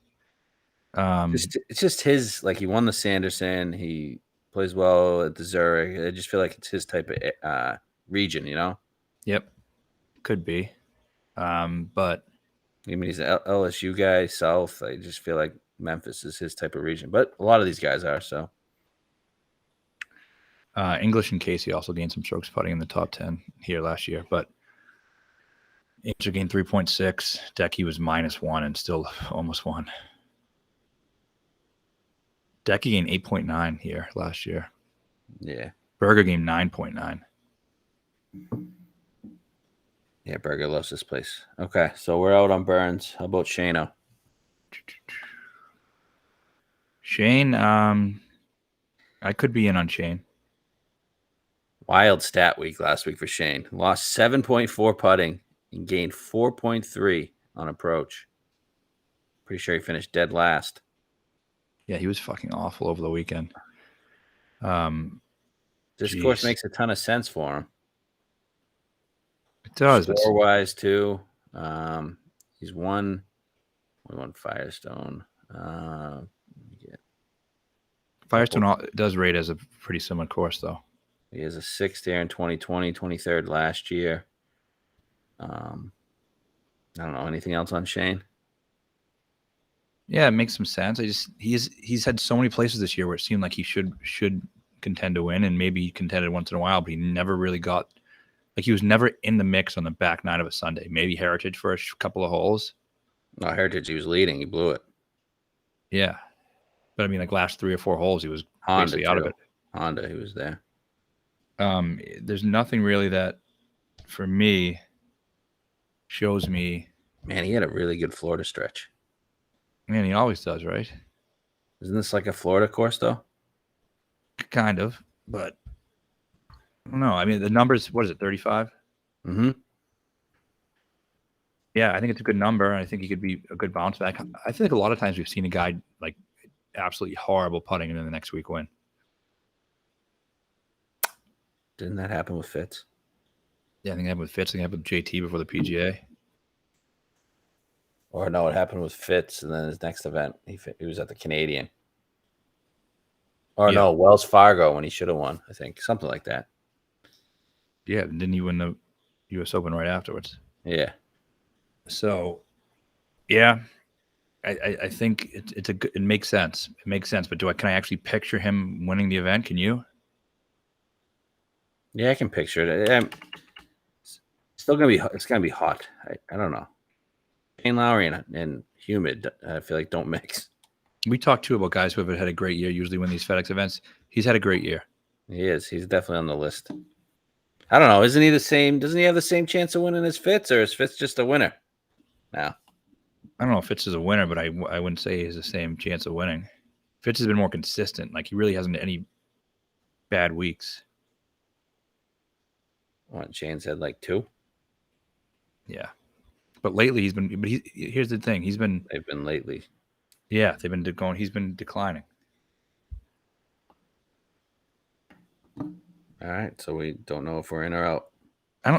S2: It's just his, like, he won the Sanderson. He plays well at the Zurich. I just feel like it's his type of region, you know?
S1: Yep, could be. But
S2: I mean, he's an LSU guy, South. I just feel like Memphis is his type of region, but a lot of these guys are. So
S1: English and Casey also gained some strokes putting in the top 10 here last year. But Angel gained 3.6. Decky was -1 and still almost won. Decky gained 8.9 here last year.
S2: yeah,
S1: Berger gained 9.9.
S2: yeah, Berger loves this place. Okay, so we're out on Burns. How about Shano?
S1: Shane, I could be in on Shane.
S2: Wild stat week last week for Shane. Lost 7.4 putting and gained 4.3 on approach. Pretty sure he finished dead last.
S1: Yeah, he was fucking awful over the weekend.
S2: This course makes a ton of sense for him.
S1: It does.
S2: Score wise too. He's won. We won Firestone.
S1: Firestone does rate as a pretty similar course, though.
S2: He has a 6th here in 2020, 23rd last year. I don't know. Anything else on Shane?
S1: Yeah, it makes some sense. He's had so many places this year where it seemed like he should contend to win, and maybe he contended once in a while, but he never really got, like, he was never in the mix on the back nine of a Sunday. Maybe Heritage for a couple of holes.
S2: No, Heritage, he was leading. He blew it.
S1: Yeah. But I mean, like, last 3 or 4 holes, he was
S2: Honda
S1: basically out of it.
S2: Honda, he was there.
S1: There's nothing really that, for me, shows me.
S2: Man, he had a really good Florida stretch.
S1: Man, he always does, right?
S2: Isn't this like a Florida course, though?
S1: Kind of, but I don't know. I mean, the numbers, what is it, 35?
S2: Mm-hmm.
S1: Yeah, I think it's a good number. I think he could be a good bounce back. I feel like a lot of times we've seen a guy, like, absolutely horrible putting and then the next week win.
S2: Didn't that happen with Fitz?
S1: Yeah, I think it happened with Fitz. I think it happened with JT before the PGA.
S2: Or no, it happened with Fitz, and then his next event, he was at the Canadian. Or no, Wells Fargo when he should have won, I think. Something like that.
S1: Yeah, didn't he win the U.S. Open right afterwards?
S2: Yeah.
S1: So, yeah, I think it makes sense. It makes sense. But can I actually picture him winning the event? Can you?
S2: Yeah, I can picture it. It's gonna be hot. I don't know. Shane Lowry and humid, I feel like don't mix.
S1: We talked too about guys who have had a great year, usually win these FedEx events. He's had a great year.
S2: He is. He's definitely on the list. I don't know. Isn't he the same? Doesn't he have the same chance of winning as Fitz, or is Fitz just a winner now?
S1: I don't know if Fitz is a winner, but I wouldn't say he has the same chance of winning. Fitz has been more consistent. Like, he really hasn't any bad weeks.
S2: What, Shane's had like 2?
S1: Yeah. But lately he's been, but here's the thing.
S2: They've been lately.
S1: Yeah, they've been going, he's been declining.
S2: All right. So we don't know if we're in or out.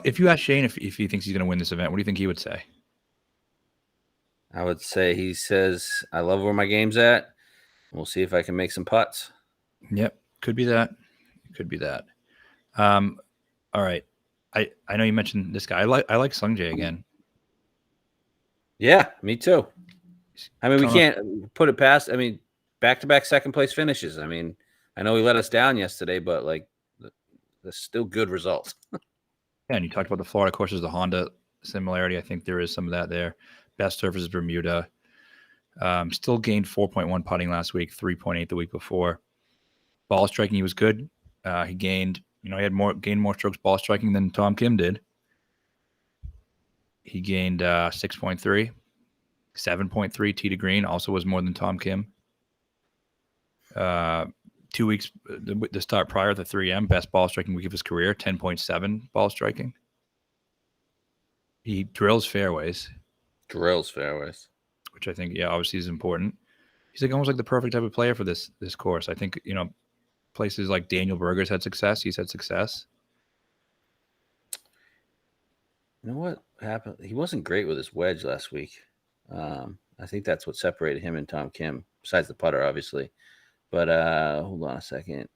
S1: If you ask Shane if he thinks he's going to win this event, what do you think he would say?
S2: I would say he says, I love where my game's at. We'll see if I can make some putts.
S1: Yep. Could be that. Could be that. All right. I know you mentioned this guy. I like Sung Jae again.
S2: Yeah, me too. I mean, we can't put it past. I mean, back-to-back second-place finishes. I mean, I know he let us down yesterday, but, like, there's still good results.
S1: Yeah, and you talked about the Florida courses, the Honda similarity. I think there is some of that there. Best surface is Bermuda. Still gained 4.1 putting last week, 3.8 the week before. Ball striking, he was good. He gained, he had gained more strokes ball striking than Tom Kim did. He gained 6.3, 7.3 tee to green, also was more than Tom Kim. 2 weeks, the start prior to 3M, best ball striking week of his career, 10.7 ball striking. He drills fairways. Which I think, obviously is important. He's like almost like the perfect type of player for this course. I think, places like Daniel Berger's had success. He's had success.
S2: You know what happened? He wasn't great with his wedge last week. I think that's what separated him and Tom Kim, besides the putter, obviously. But hold on a second.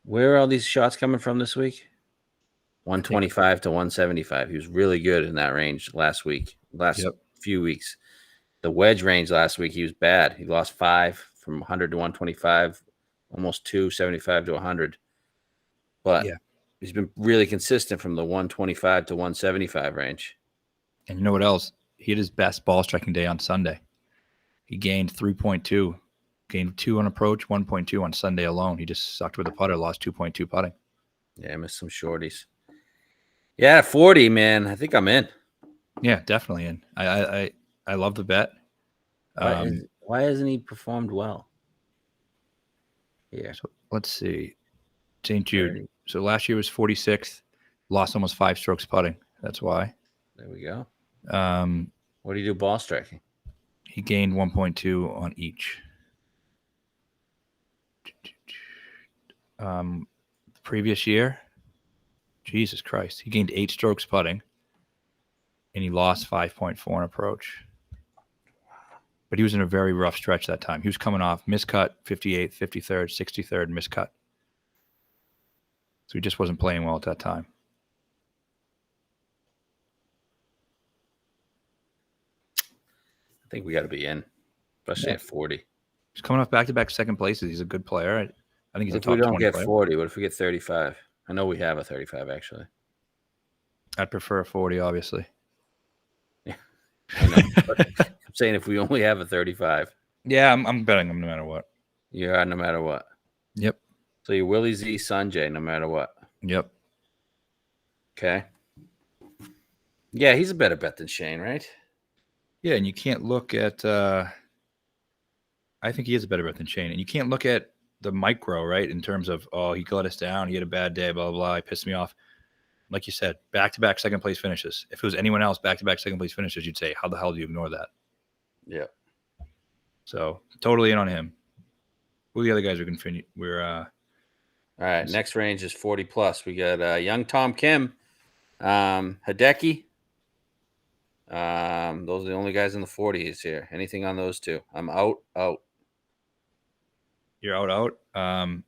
S2: Where are all these shots coming from this week? 125 to 175. He was really good in that range last few weeks. The wedge range last week, he was bad. He lost 5 from 100 to 125, almost 275 to 100. But
S1: Yeah.
S2: he's been really consistent from the 125 to 175 range.
S1: And you know what else? He had his best ball striking day on Sunday. He gained 3.2, gained 2 on approach, 1.2 on Sunday alone. He just sucked with the putter, lost 2.2 putting.
S2: Yeah, I missed some shorties. Yeah, 40, man. I think I'm in.
S1: Yeah, definitely in. I love the bet.
S2: Why hasn't he performed well? Yeah.
S1: So let's see. St. Jude. So last year was 46th, lost almost 5 strokes putting. That's why.
S2: There we go.
S1: Um,
S2: What do you do ball striking?
S1: He gained 1.2 on each. The previous year, Jesus Christ, he gained 8 strokes putting, and he lost 5.4 on approach. But he was in a very rough stretch that time. He was coming off miscut, 58th, 53rd, 63rd, miscut. So he just wasn't playing well at that time.
S2: I think we got to be in, especially at 40.
S1: He's coming off back-to-back second places. He's a good player. I think he's a top 20
S2: player. If we don't get
S1: player.
S2: 40, what if we get 35? I know we have a 35, actually.
S1: I'd prefer a 40, obviously.
S2: Yeah, I know. I'm saying if we only have a 35.
S1: Yeah, I'm betting him no matter what.
S2: You are no matter what.
S1: Yep.
S2: So you're Willie Z, Sanjay, no matter what.
S1: Yep.
S2: Okay. Yeah, he's a better bet than Shane, right?
S1: Yeah, and you can't look at I think he is a better bet than Shane. And you can't look at the micro, right, in terms of, oh, he let us down, he had a bad day, blah, blah, blah, he pissed me off. Like you said, back-to-back second-place finishes. If it was anyone else, back-to-back second-place finishes, you'd say, how the hell do you ignore that?
S2: Yeah.
S1: So, totally in on him. Who are the other guys we're
S2: all right, next range is 40 plus. We got young Tom Kim, Hideki. Those are the only guys in the 40s here. Anything on those two? I'm out.
S1: You're out. I'm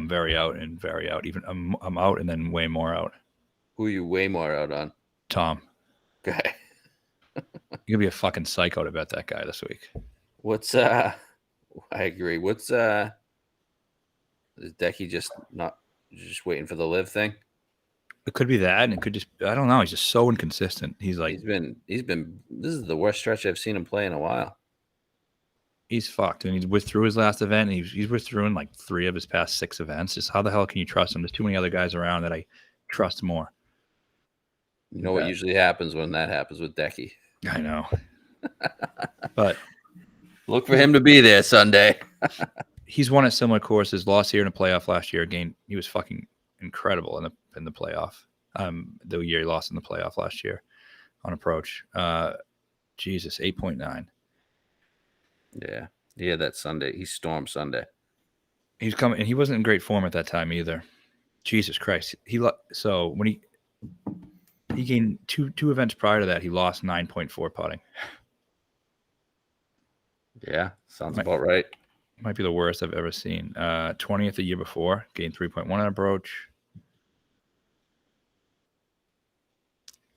S1: very out and very out. Even I'm out and then way more out.
S2: Who are you way more out on?
S1: Tom.
S2: Okay.
S1: You're gonna be a fucking psycho to bet that guy this week.
S2: What's I agree. What's is Decky just waiting for the live thing?
S1: It could be that, and it could just, I don't know. He's just so inconsistent. He's been
S2: this is the worst stretch I've seen him play in a while.
S1: He's fucked. And he withdrew his last event, and he's withdrew in like 3 of his past 6 events. Just how the hell can you trust him? There's too many other guys around that I trust more.
S2: You know what usually happens when that happens with Decky?
S1: I know. But
S2: look for him to be there Sunday.
S1: He's won at similar courses, lost here in a playoff last year. Again, he was fucking incredible in the playoff. The year he lost in the playoff last year on approach. Jesus, 8.9.
S2: Yeah, that Sunday. He stormed Sunday.
S1: He was coming, and he wasn't in great form at that time either. Jesus Christ. So when he gained two events prior to that, he lost 9.4 putting.
S2: Yeah, sounds about right.
S1: Might be the worst I've ever seen. 20th the year before, gained 3.1 on approach.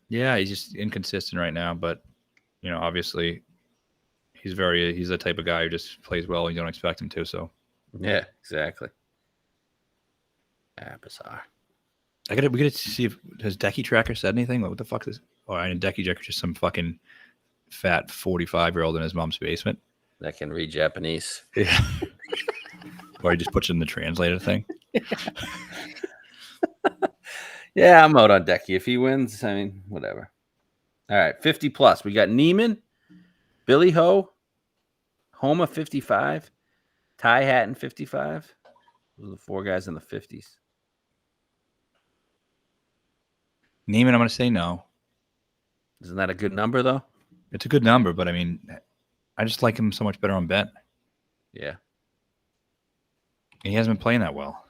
S1: Yeah, he's just inconsistent right now, but obviously he's the type of guy who just plays well. You don't expect him to, so.
S2: Yeah, exactly. Bizarre.
S1: We gotta see if has Decky Tracker said anything. What the fuck is? Oh, I know Decky Tracker just some fucking fat 45-year-old in his mom's basement
S2: that can read Japanese.
S1: Yeah. Or he just puts it in the translator thing.
S2: Yeah, I'm out on Decky. If he wins, I mean, whatever. All right, 50 plus. We got Neiman, Billy Ho, Homa 55, Ty Hatton 55. Those are the 4 guys in the 50s.
S1: Neiman, I'm going to say no.
S2: Isn't that a good number, though?
S1: It's a good number, but I mean, I just like him so much better on bet.
S2: Yeah.
S1: And he hasn't been playing that well.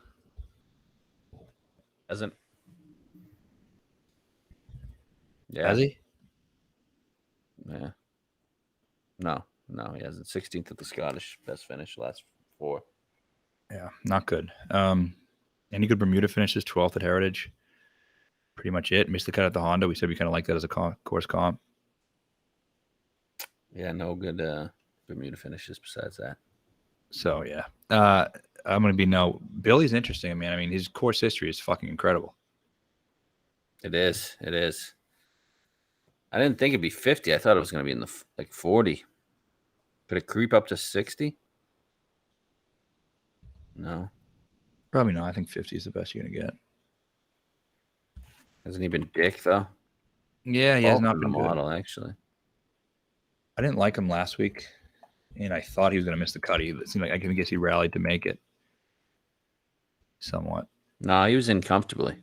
S2: Hasn't. Yeah.
S1: Has he?
S2: Yeah. No, he hasn't. 16th at the Scottish, best finish, last 4.
S1: Yeah, not good. Any good Bermuda finishes? 12th at Heritage. Pretty much it. Missed the cut at the Honda. We said we kind of like that as a course comp.
S2: Yeah, no good Bermuda finishes besides that.
S1: So yeah, I'm gonna be no. Billy's interesting, man. I mean, his course history is fucking incredible.
S2: It is. It is. I didn't think it'd be 50. I thought it was going to be in the 40. Could it creep up to 60? No.
S1: Probably not. I think 50 is the best you're gonna get.
S2: Hasn't he been dick though?
S1: Yeah, he has not
S2: the
S1: been
S2: model
S1: good.
S2: actually.
S1: I didn't like him last week, and I thought he was gonna miss the cut. It seemed like I guess he rallied to make it. Somewhat.
S2: No, he was in comfortably.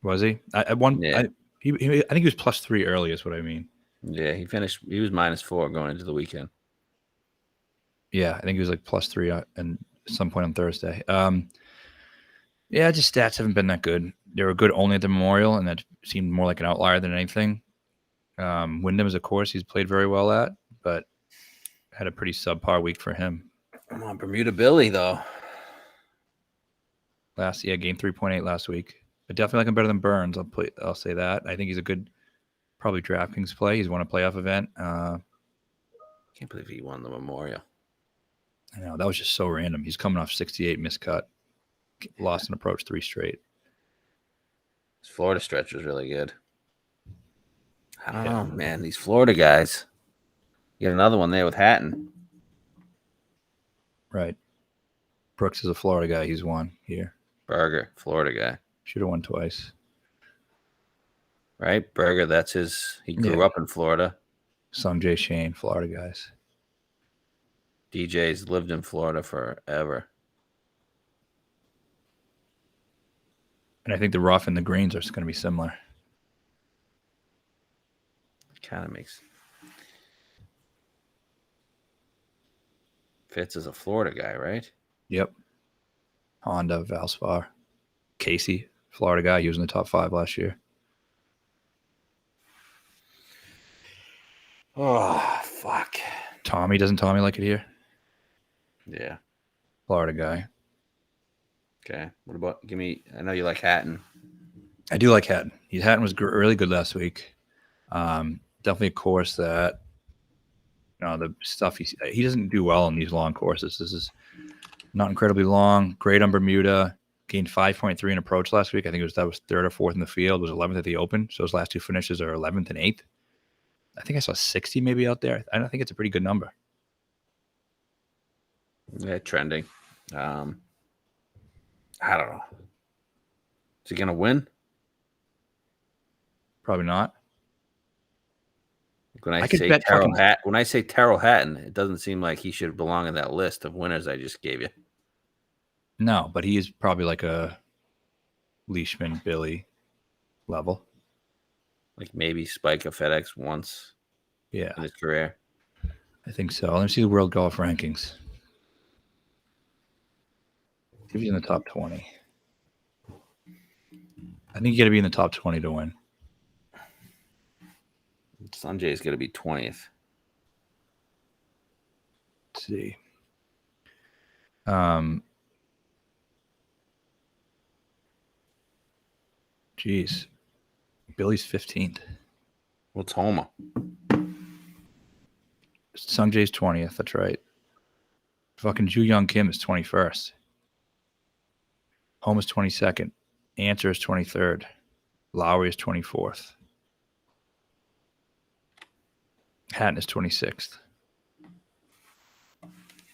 S1: Was he? At one.
S2: Yeah.
S1: I think he was +3 early. Is what I mean.
S2: Yeah, he finished. He was -4 going into the weekend.
S1: Yeah, I think he was like +3 and some point on Thursday. Yeah, just stats haven't been that good. They were good only at the Memorial, and that seemed more like an outlier than anything. Wyndham is a course he's played very well at, but had a pretty subpar week for him.
S2: I'm on Bermuda Billy though.
S1: Gained 3.8 last week. I definitely like him better than Burns. I'll say that. I think he's a good, probably DraftKings play. He's won a playoff event.
S2: Can't believe he won the Memorial.
S1: I know that was just so random. He's coming off 68 miscut, lost an approach 3 straight.
S2: His Florida stretch was really good. I don't know, man. These Florida guys. You got another one there with Hatton.
S1: Right. Brooks is a Florida guy. He's won here.
S2: Berger, Florida guy.
S1: Should have won twice.
S2: Right? Berger, that's his. He grew up in Florida.
S1: Sungjae Shane, Florida guys.
S2: DJ's lived in Florida forever.
S1: And I think the rough and the greens are going to be similar.
S2: Kind of makes. Fitz is a Florida guy, right?
S1: Yep. Honda, Valspar. Casey, Florida guy. He was in the top 5 last year.
S2: Oh, fuck.
S1: Doesn't Tommy like it here?
S2: Yeah.
S1: Florida guy.
S2: Okay. What about, I know you like Hatton.
S1: I do like Hatton. Hatton was really good last week. Definitely a course that, the stuff he doesn't do well on these long courses. This is not incredibly long. Great on Bermuda. Gained 5.3 in approach last week. I think that was 3rd or 4th in the field. Was 11th at the Open. So his last 2 finishes are 11th and 8th. I think I saw 60 maybe out there. I think it's a pretty good number.
S2: Yeah, trending. I don't know. Is he gonna win?
S1: Probably not.
S2: When I say Terrell Hatton, it doesn't seem like he should belong in that list of winners I just gave you.
S1: No, but he is probably like a Leishman, Billy level.
S2: Like maybe spike a FedEx once in his career.
S1: I think so. Let me see the world golf rankings. See if he's in the top 20. I think you got to be in the top 20 to win.
S2: Sanjay's going to be 20th.
S1: Let's see. Geez. Billy's 15th.
S2: What's Homa?
S1: Sungjae's 20th. That's right. Fucking Ju Young Kim is 21st. Homa's 22nd. Answer is 23rd. Lowry is 24th. Hatton is 26th.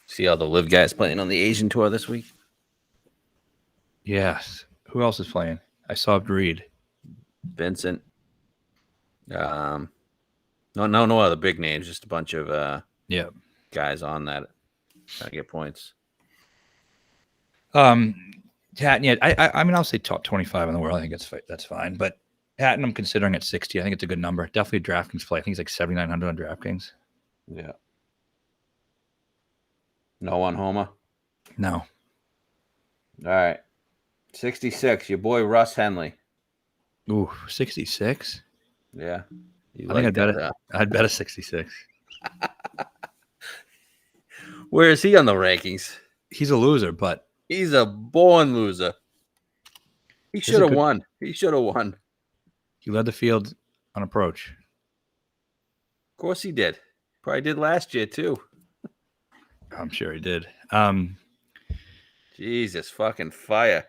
S2: See all the live guys playing on the Asian tour this week?
S1: Yes. Who else is playing? I saw Reed.
S2: Vincent. No other big names. Just a bunch of guys on that trying to get points.
S1: Hatton, yeah. I mean, I'll say top 25 in the world. I think that's fine. But Hatton, I'm considering at 60. I think it's a good number. Definitely a DraftKings play. I think it's like 7,900 on DraftKings.
S2: Yeah. No one, Homer.
S1: No.
S2: All right. 66, your boy Russ Henley.
S1: Ooh, 66.
S2: Yeah. You
S1: I think
S2: like that?
S1: I'd bet a 66.
S2: Where is he on the rankings?
S1: He's a loser, but
S2: He's a born loser. He
S1: this is
S2: should
S1: a
S2: have
S1: good.
S2: won. He should have won. Of
S1: He led the field on approach.
S2: course he did. Probably did last year too.
S1: I'm sure he did.
S2: Jesus fucking fire.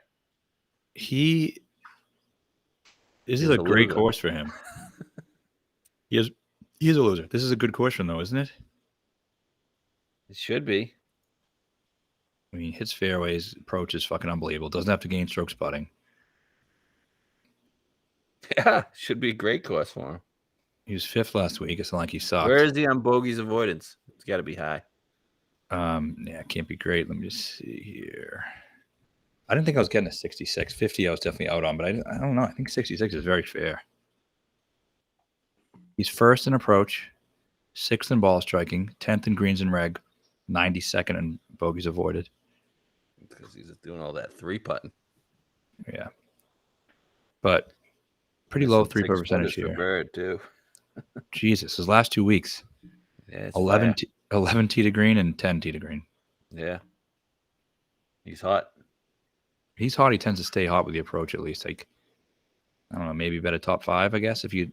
S1: This is
S2: He's
S1: a
S2: a
S1: great
S2: loser.
S1: course for him. He's a loser. This is a good course for him, though, isn't it?
S2: It should be.
S1: I mean, hits fairways, approach is fucking unbelievable. Doesn't have to gain strokes putting.
S2: Yeah, should be a great course for him.
S1: He was 5th last week. It's not like he sucked.
S2: Where is he on bogeys avoidance? It's got to be high.
S1: Yeah, it can't be great. Let me just see here. I didn't think I was getting a 66. 50 I was definitely out on, but I don't know. I think 66 is very fair. He's 1st in approach, 6th in ball striking, 10th in greens and reg, 92nd in bogeys avoided.
S2: Because he's doing all that 3-putting.
S1: Yeah. But pretty low 3-putt percentage
S2: for
S1: here.
S2: Bird too.
S1: Jesus, his last 2 weeks.
S2: Yeah,
S1: 11 tee to green and 10 tee to green.
S2: Yeah. He's hot.
S1: He's hot. He tends to stay hot with the approach at least. Like, I don't know, maybe bet a top 5, I guess, if you.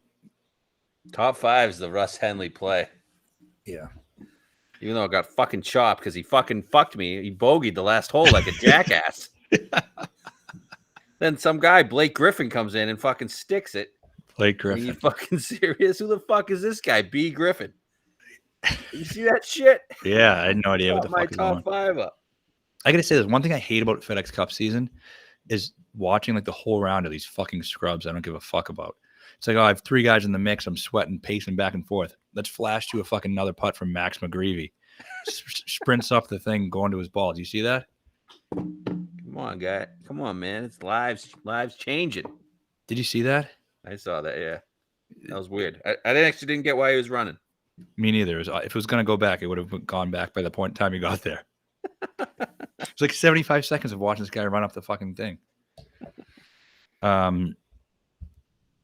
S2: Top 5 is the Russ Henley play.
S1: Yeah.
S2: Even though I got fucking chopped because he fucking fucked me. He bogeyed the last hole like a jackass. Then some guy, Blake Griffin, comes in and fucking sticks it.
S1: Blake
S2: Are
S1: Griffin.
S2: you fucking serious? Who the fuck is this guy? B. Griffin. You see that shit?
S1: Yeah, I had no idea what the
S2: my
S1: fuck is going on.
S2: top 5 up.
S1: I gotta say, there's one thing I hate about FedEx Cup season is watching like the whole round of these fucking scrubs I don't give a fuck about. It's like, oh, I have 3 guys in the mix. I'm sweating, pacing back and forth. Let's flash to a fucking another putt from Max McGreevy. Sprints up the thing, going to his ball. Do you see that?
S2: Come on, guy. Come on, man. It's lives changing.
S1: Did you see that?
S2: I saw that, yeah. That was weird. I actually didn't get why he was running.
S1: Me neither. If it was going to go back, it would have gone back by the point in time he got there. It's like 75 seconds of watching this guy run up the fucking thing.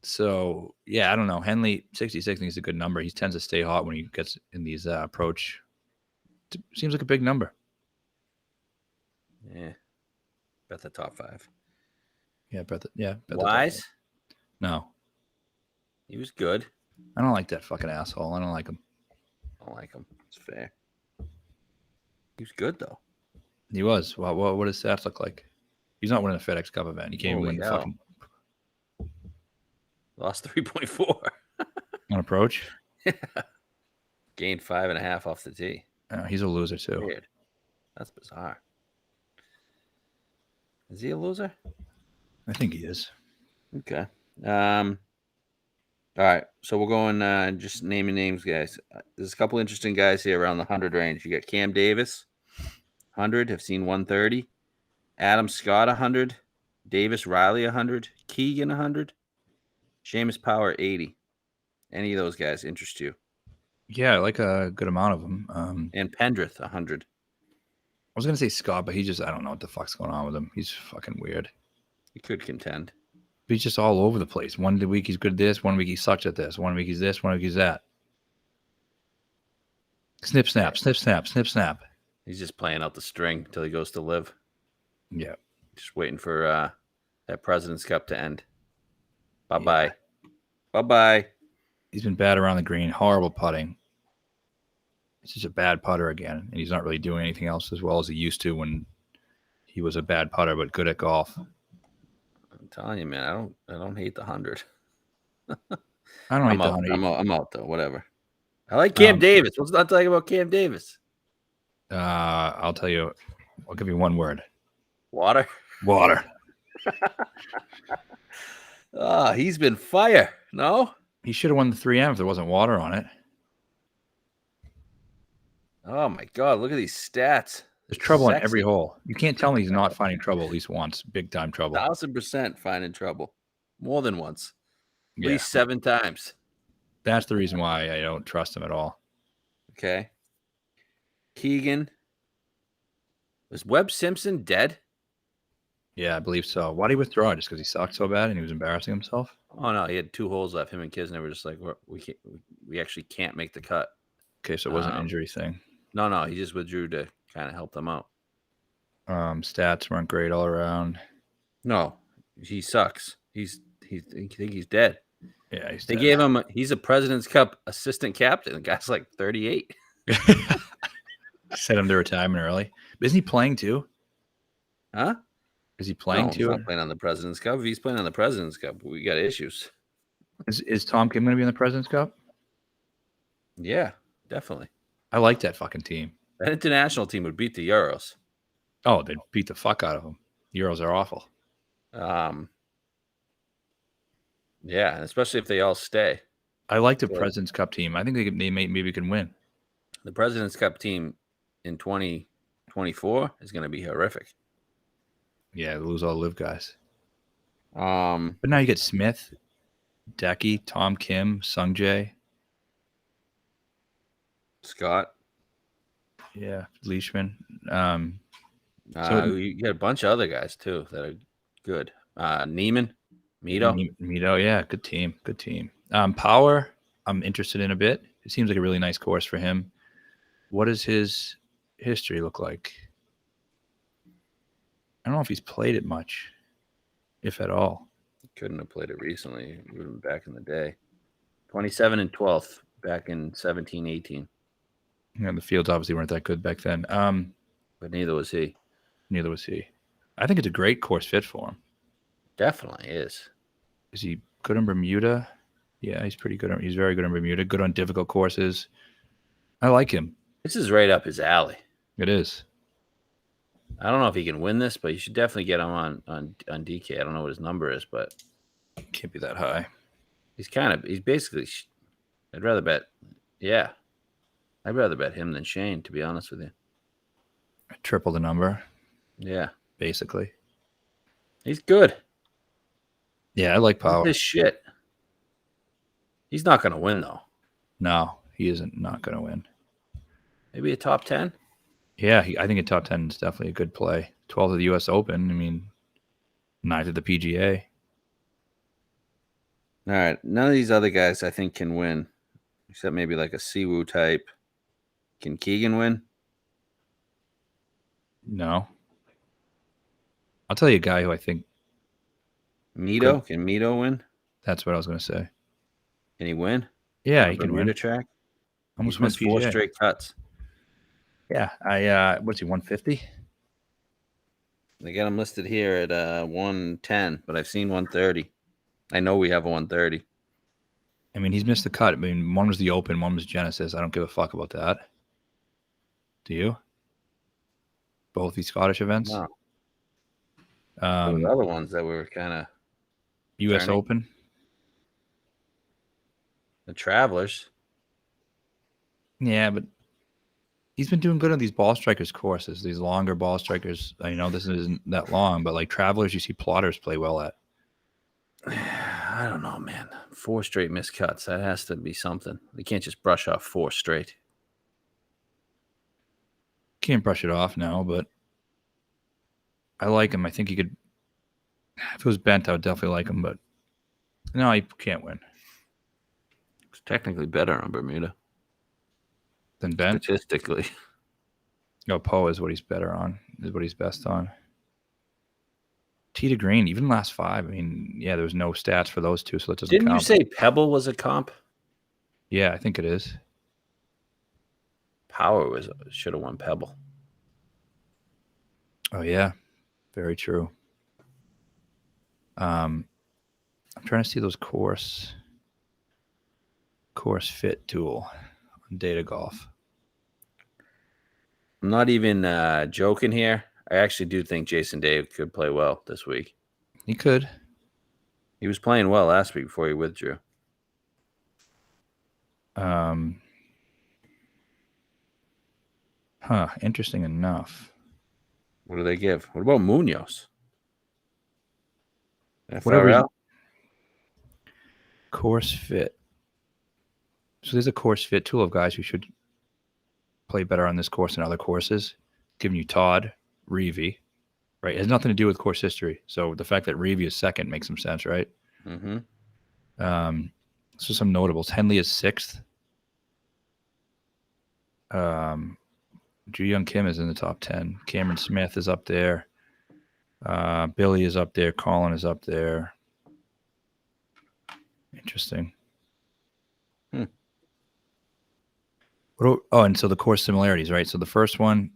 S1: So, yeah, I don't know. Henley, 66, I think is a good number. He tends to stay hot when he gets in these approach. Seems like a big number.
S2: Yeah. Bet the top 5.
S1: Yeah, bet the top
S2: Wise?
S1: 5. No.
S2: He was good.
S1: I don't like that fucking asshole. I don't like him.
S2: I don't like him. It's fair. He was good, though.
S1: He was. Well, what does stats look like? He's not winning a FedEx Cup event. He can't even win the fucking
S2: Lost 3.4.
S1: on approach.
S2: Gained 5.5 off the tee.
S1: He's a loser too.
S2: Weird. That's bizarre. Is he a loser?
S1: I think he is.
S2: Okay. All right. So we're going just naming names, guys. There's a couple interesting guys here around the 100 range. You got Cam Davis, 100. Have seen 130. Adam Scott, 100. Davis Riley, 100. Keegan, 100. Seamus Power, 80. Any of those guys interest you?
S1: Yeah, I like a good amount of them.
S2: And Pendrith, 100.
S1: I was gonna say Scott, but I don't know what the fuck's going on with him. He's fucking weird.
S2: He could contend.
S1: But he's just all over the place. One week he's good at this, one week he sucks at this, one week he's this, one week he's that. Snip, snap, snip, snap, snip, snap.
S2: He's just playing out the string until he goes to live.
S1: Yeah.
S2: Just waiting for that President's Cup to end. Bye-bye. Yeah. Bye-bye.
S1: He's been bad around the green. Horrible putting. He's just a bad putter again. And he's not really doing anything else as well as he used to when he was a bad putter, but good at golf.
S2: I'm telling you, man, I don't hate the 100.
S1: I don't hate the 100.
S2: I'm out, though. Whatever. I like Cam Davis. What's not talking about Cam Davis?
S1: I'll tell you. I'll give you one word.
S2: Water.
S1: Water.
S2: He's been fire. No?
S1: He should have won the 3M if there wasn't water on it.
S2: Oh, my God. Look at these stats.
S1: There's trouble on every hole. You can't tell me he's not finding trouble at least once. Big time trouble.
S2: 1,000% finding trouble. More than once. At least 7 times.
S1: That's the reason why I don't trust him at all.
S2: Okay. Keegan. Was Webb Simpson dead?
S1: Yeah, I believe so. Why did he withdraw? Just because he sucked so bad and he was embarrassing himself?
S2: Oh no, he had 2 holes left. Him and Kisner were just like, we can't, we actually can't make the cut.
S1: Okay, so it wasn't an injury thing.
S2: No, he just withdrew to kind of help them out.
S1: Stats weren't great all around.
S2: No, he sucks. I think he's dead.
S1: Yeah, he's
S2: They
S1: dead.
S2: gave him. He's a President's Cup assistant captain. The guy's like 38.
S1: Sent him to retirement early. Isn't he playing too?
S2: Huh?
S1: Is he playing
S2: No,
S1: too?
S2: he's not playing on the President's Cup. If he's playing on the President's Cup, we got issues.
S1: Is Tom Kim going to be in the President's Cup?
S2: Yeah, definitely.
S1: I like that fucking team.
S2: That international team would beat the Euros.
S1: Oh, they'd beat the fuck out of them. Euros are awful.
S2: Yeah, and especially if they all stay.
S1: I like the President's Cup team. I think maybe can win.
S2: The President's Cup team in 2024 is going to be horrific.
S1: Yeah, they lose all the live guys.
S2: But
S1: now you get Smith, Decky, Tom Kim, Sung Jae.
S2: Scott.
S1: Yeah, Leishman.
S2: You got a bunch of other guys too that are good. Neiman,
S1: Mito, yeah, good team. Power, I'm interested in a bit. It seems like a really nice course for him. What does his history look like? I don't know if he's played it much, if at all.
S2: Couldn't have played it recently. He would have been back in the day. 27 and 12th back in 17, 18.
S1: Yeah, the fields obviously weren't that good back then.
S2: But neither was he.
S1: I think it's a great course fit for him.
S2: Definitely is.
S1: Is he good in Bermuda? Yeah, he's pretty good. He's very good in Bermuda. Good on difficult courses. I like him.
S2: This is right up his alley.
S1: It is.
S2: I don't know if he can win this, but you should definitely get him on DK. I don't know what his number is, but
S1: can't be that high.
S2: He's basically. I'd rather bet. Yeah, I'd rather bet him than Shane, to be honest with you.
S1: Triple the number.
S2: Yeah,
S1: basically.
S2: He's good.
S1: Yeah, I like Power.
S2: This shit. He's not going to win though.
S1: No, he isn't. Not going to win.
S2: Maybe a top 10.
S1: Yeah, I think a top 10 is definitely a good play. 12th of the U.S. Open. I mean, 9th of the PGA.
S2: All right. None of these other guys, I think, can win, except maybe like a Siwoo type. Can Keegan win?
S1: No. I'll tell you a guy who I think.
S2: Mito? Can Mito win?
S1: That's what I was going to say.
S2: Can he win?
S1: Yeah, he can win.
S2: Track.
S1: Almost
S2: missed 4 straight cuts.
S1: Yeah, what's he, 150?
S2: They got him listed here at 110, but I've seen 130. I know we have a 130.
S1: I mean, he's missed the cut. I mean, one was the Open, one was Genesis. I don't give a fuck about that. Do you? Both these Scottish events?
S2: No. The other ones that were kind of
S1: U.S. Open?
S2: The Travelers.
S1: Yeah, but he's been doing good on these ball strikers courses, these longer ball strikers. I know this isn't that long, but like Travelers, you see plotters play well at.
S2: I don't know, man. 4 straight missed cuts. That has to be something. They can't just brush off 4 straight.
S1: Can't brush it off now, but I like him. I think he could. If it was bent, I would definitely like him, but no, he can't win.
S2: It's technically better on Bermuda
S1: than bent.
S2: Statistically.
S1: No, Poe is what he's better on. Is what he's best on. Tee to green, even last 5. I mean, yeah, there was no stats for those two, so it doesn't count.
S2: Didn't you say Pebble was a comp?
S1: Yeah, I think it is.
S2: Power should have won Pebble.
S1: Oh yeah, very true. I'm trying to see those course fit tool on Data Golf.
S2: I'm not even joking here. I actually do think Jason Day could play well this week.
S1: He could.
S2: He was playing well last week before he withdrew.
S1: Interesting enough.
S2: What do they give? What about Munoz?
S1: Whatever. Course fit. So there's a course fit tool of guys who should play better on this course than other courses. Giving you Todd, Reeve, right? It has nothing to do with course history. So the fact that Reeve is second makes some sense, right?
S2: Mm-hmm.
S1: So some notables. Henley is sixth. Ju Young Kim is in the top 10. Cameron Smith is up there. Billy is up there. Colin is up there. Interesting. And so the course similarities, right? So the first one,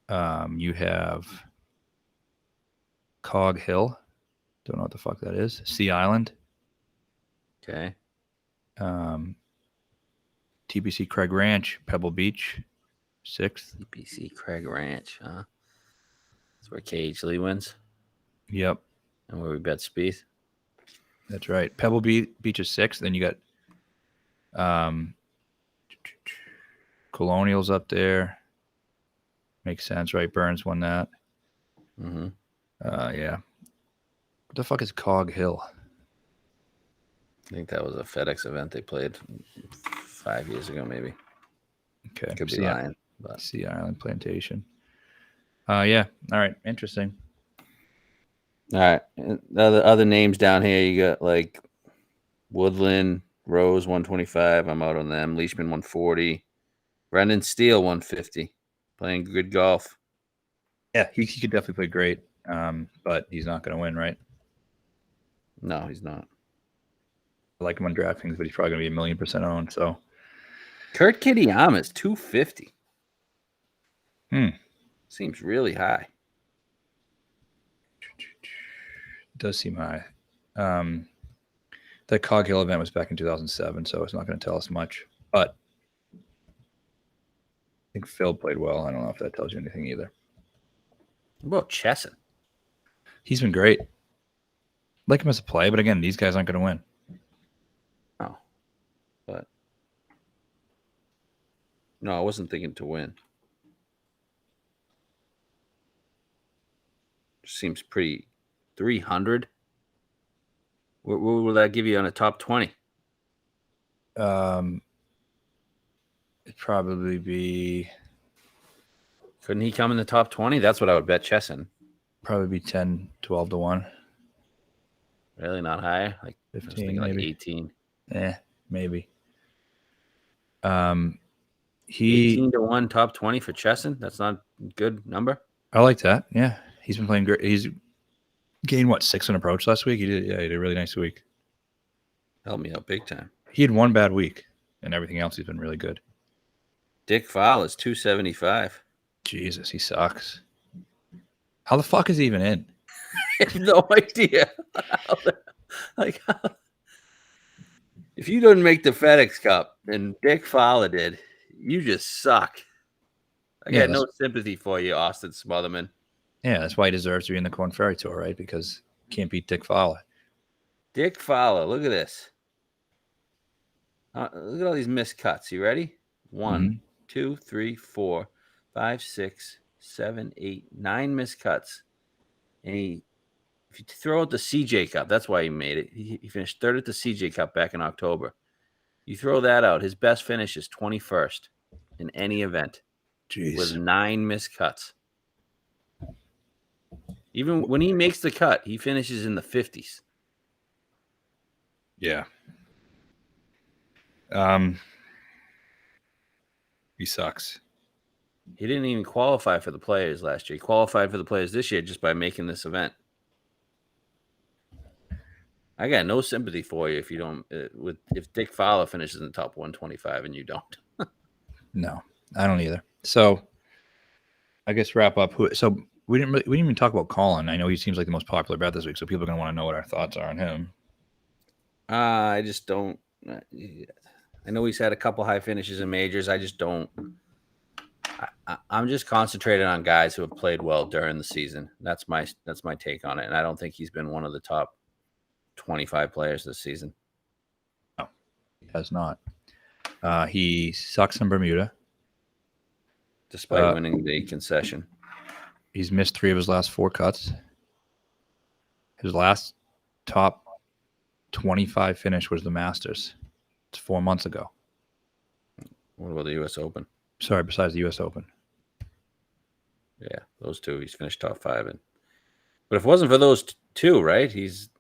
S1: you have Cog Hill. Don't know what the fuck that is. Sea Island.
S2: Okay.
S1: TPC Craig Ranch, Pebble Beach, sixth.
S2: TPC Craig Ranch, huh? That's where KH Lee wins.
S1: Yep.
S2: And where we bet Spieth.
S1: That's right. Pebble Beach is sixth. Then you got Colonials up there. Makes sense, right? Burns won that.
S2: Mm-hmm.
S1: Yeah. What the fuck is Cog Hill?
S2: I think that was a FedEx event they played 5 years ago, maybe.
S1: Okay.
S2: Could be lying. But
S1: Sea Island Plantation. Yeah. All right. Interesting.
S2: all right. Other names down here, you got like Woodland, Rose 125. I'm out on them. Leishman 140. Brendan Steele 150. Playing good golf.
S1: Yeah, he could definitely play great, but he's not going to win, right?
S2: No, he's not.
S1: I like him on DraftKings, but he's probably going to be 1,000,000% owned. So
S2: Kurt Kitayama is 250. Seems really high.
S1: Does seem high. That Cog Hill event was back in 2007, so it's not going to tell us much. But I think Phil played well. I don't know if that tells you anything either.
S2: What about Chesson?
S1: He's been great. Like him as a play, but again, these guys aren't going to win.
S2: Oh, but no, I wasn't thinking to win. Seems pretty. 300. What will that give you on a top 20?
S1: It'd probably be.
S2: Couldn't he come in the top 20? That's what I would bet Chesson.
S1: Probably be 10, 12 to 1.
S2: Really not high? Like
S1: 15,
S2: like
S1: maybe
S2: 18.
S1: Maybe.
S2: 18 to 1 top 20 for Chesson? That's not a good number.
S1: I like that. Yeah. He's been playing great. He's gained 6 in approach last week? He did a really nice week.
S2: Helped me out big time.
S1: He had one bad week, and everything else he's been really good.
S2: Dick Fowle is 275.
S1: Jesus, he sucks. How the fuck is he even in?
S2: I have no idea. If you didn't make the FedEx Cup and Dick Fowler did, you just suck. I got no sympathy for you, Austin Smotherman.
S1: Yeah, that's why he deserves to be in the Corn Ferry Tour, right? Because you can't beat Dick Fowler.
S2: Dick Fowler, look at this. Look at all these missed cuts. You ready? 1, 2, 3, 4, 5, 6, 7, 8, 9 missed cuts. And if you throw out the CJ Cup, that's why he made it. He finished third at the CJ Cup back in October. You throw that out, his best finish is 21st in any event.
S1: Jeez.
S2: With 9 missed cuts. Even when he makes the cut, he finishes in the 50s.
S1: Yeah. He sucks.
S2: He didn't even qualify for the Players last year. He qualified for the Players this year just by making this event. I got no sympathy for you if you don't. If Dick Fowler finishes in the top 125 and you don't.
S1: No, I don't either. So, I guess wrap up. So we didn't even talk about Colin. I know he seems like the most popular bet this week, so people are gonna want to know what our thoughts are on him.
S2: I just don't. I know he's had a couple high finishes in majors. I just don't. I'm just concentrated on guys who have played well during the season. That's my take on it, and I don't think he's been one of the top 25 players this season.
S1: No, he has not. He sucks in Bermuda.
S2: Despite winning the concession.
S1: He's missed 3 of his last 4 cuts. His last top 25 finish was the Masters. It's 4 months ago.
S2: What about the U.S. Open?
S1: Sorry, besides the U.S. Open.
S2: Yeah, Those two, he's finished top 5 in. But if it wasn't for those two, right? He's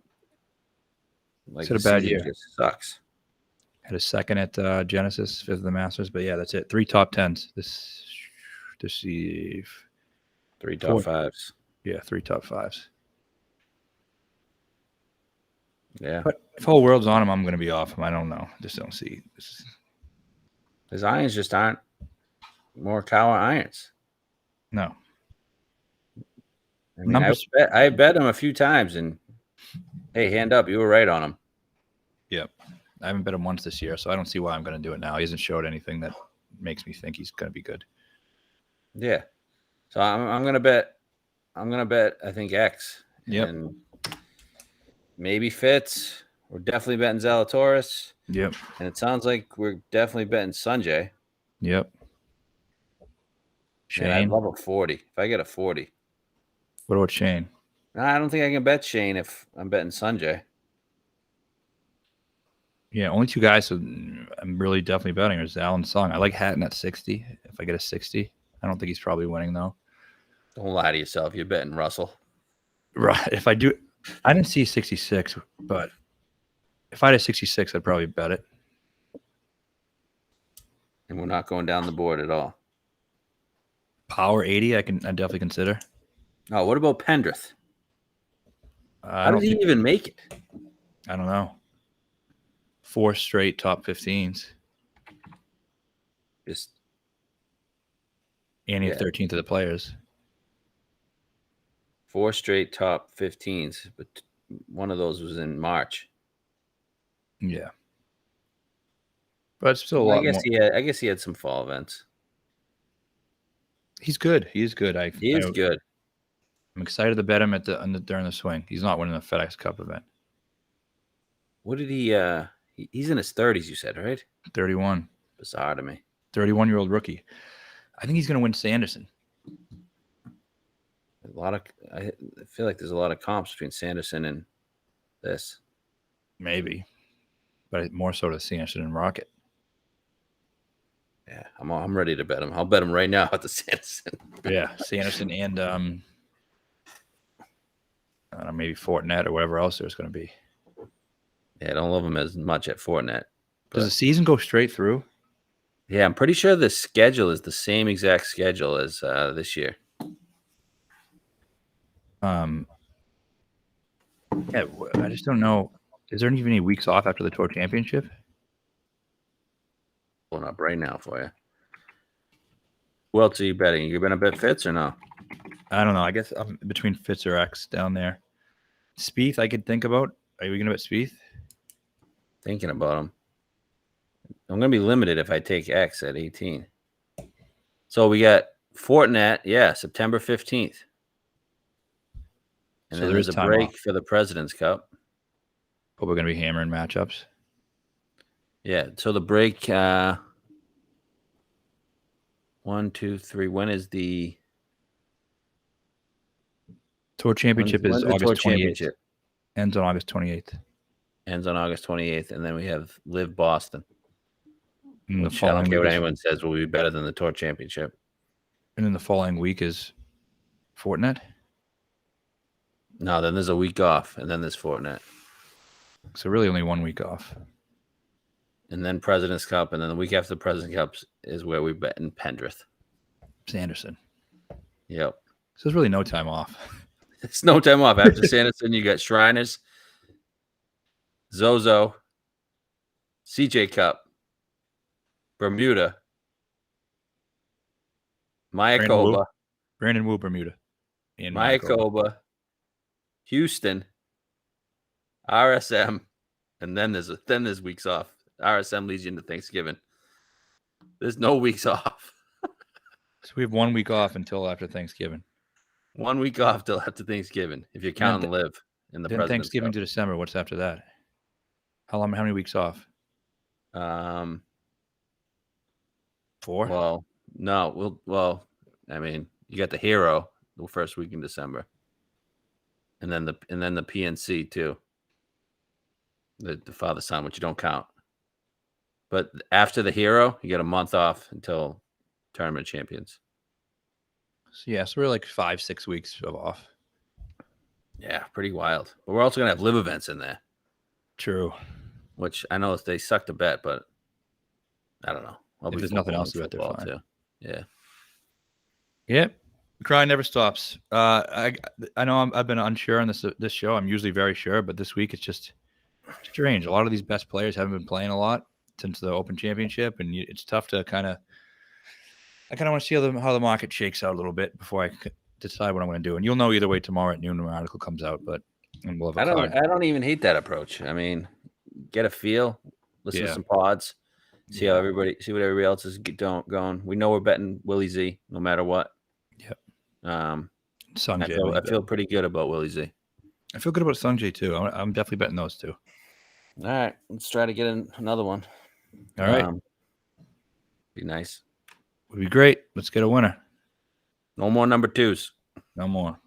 S2: like
S1: Had a
S2: the
S1: bad
S2: season
S1: year.
S2: just sucks.
S1: Had a second at Genesis, 5th of the Masters, but yeah, that's it. 3 top 10s. This year.
S2: 3 top 5s.
S1: Yeah, 3 top 5s.
S2: Yeah.
S1: But if whole world's on him, I'm going to be off him. I don't know. Just don't see.
S2: His irons just aren't Morikawa irons.
S1: No.
S2: I mean, I bet him a few times, and hey, hand up, you were right on him.
S1: Yep. I haven't bet him once this year, so I don't see why I'm going to do it now. He hasn't showed anything that makes me think he's going to be good.
S2: Yeah. So I'm going to bet. I think X.
S1: Yep.
S2: And maybe Fitz. We're definitely betting Zalatoris.
S1: Yep.
S2: And it sounds like we're definitely betting Sanjay.
S1: Yep.
S2: Shane. I'd love a 40. If I get a 40.
S1: What about Shane?
S2: I don't think I can bet Shane if I'm betting Sanjay.
S1: Yeah, only 2 guys I'm really definitely betting are Zal and Sung. I like Hatton at 60. If I get a 60, I don't think he's probably winning though.
S2: Don't lie to yourself. You're betting Russell.
S1: Right. If I do, I didn't see 66, but if I had a 66, I'd probably bet it.
S2: And we're not going down the board at all.
S1: Power 80, I definitely consider.
S2: Oh, what about Pendrith?
S1: How
S2: did he even make it?
S1: I don't know. 4 straight top 15s.
S2: Just
S1: and 13th of the players.
S2: 4 straight top 15s, but one of those was in March.
S1: Yeah. But it's still a lot more.
S2: I guess he had some fall events.
S1: He's good. He is good.
S2: He is good.
S1: I'm excited to bet him during the swing. He's not winning the FedEx Cup event.
S2: What did he he's in his 30s, you said, right?
S1: 31.
S2: Bizarre to me.
S1: 31-year-old rookie. I think he's going to win Sanderson.
S2: I feel like there's a lot of comps between Sanderson and this.
S1: Maybe. But more so to Sanderson and Rocket.
S2: Yeah, I'm ready to bet him. I'll bet him right now at the Sanderson.
S1: Yeah, Sanderson and I don't know, maybe Fortinet or whatever else there's going to be.
S2: Yeah, I don't love him as much at Fortinet.
S1: Does the season go straight through?
S2: Yeah, I'm pretty sure the schedule is the same exact schedule as this year.
S1: Yeah, I just don't know. Is there even any weeks off after the Tour Championship?
S2: Pulling up right now for you. Who else are you betting? You going to bet Fitz or no?
S1: I don't know. I guess I'm between Fitz or X down there. Spieth, I could think about. Are we going to bet Spieth?
S2: Thinking about him. I'm going to be limited if I take X at 18. So we got Fortinet, September 15th. And so then there's a break for the President's Cup.
S1: But we're going to be hammering matchups.
S2: Yeah, so the break, 1, 2, 3. When is the
S1: Tour Championship? Is August 28th. Ends on August 28th.
S2: Ends on August 28th, and then we have Live Boston.
S1: And
S2: which I don't care what anyone says will be better than the Tour Championship.
S1: And then the following week is Fortinet?
S2: No, then there's a week off, and then there's Fortinet.
S1: So really only 1 week off.
S2: And then President's Cup, and then the week after the President's Cup is where we bet in Pendrith.
S1: Sanderson.
S2: Yep.
S1: So there's really no time off.
S2: It's no time off. After Sanderson, you got Shriners, Zozo, CJ Cup, Bermuda, Mayakoba.
S1: Brandon Wu, Bermuda.
S2: And Mayakoba, Houston, RSM, and then there's weeks off. RSM leads you into Thanksgiving. There's no weeks off.
S1: So we have 1 week off until after Thanksgiving.
S2: 1 week off till after Thanksgiving, if you're counting Live in the President's
S1: Thanksgiving
S2: Cup.
S1: to December. What's after that? How many weeks off?
S2: 4.
S1: Well,
S2: no. I mean, you got the Hero the first week in December, and then the PNC too. The father son, which you don't count. But after the Hero, you get a month off until Tournament Champions.
S1: So we're like 5-6 weeks of off.
S2: Yeah, pretty wild. But we're also gonna have live events in there,
S1: True.
S2: which I know they suck to bet, but I don't know. I'll
S1: If
S2: be
S1: there's nothing
S2: footballing
S1: else to bet, they're
S2: football
S1: fine.
S2: too. Yeah.
S1: Yep. The crying never stops. I know I've been unsure on this show. I'm usually very sure, but this week it's just strange. A lot of these best players haven't been playing a lot since the Open Championship, and it's tough to kind of. I kind of want to see how the market shakes out a little bit before I decide what I'm going to do. And you'll know either way tomorrow at noon when the article comes out. But and we'll have a card.
S2: I don't even hate that approach. I mean, get a feel, listen to some pods, see what everybody else is going. We know we're betting Willie Z no matter what.
S1: Yep.
S2: I feel pretty good about Willie Z.
S1: I feel good about Sungjae too. I'm definitely betting those two.
S2: All right, let's try to get another one.
S1: All right,
S2: be nice.
S1: Would be great. Let's get a winner.
S2: No more number twos.
S1: No more.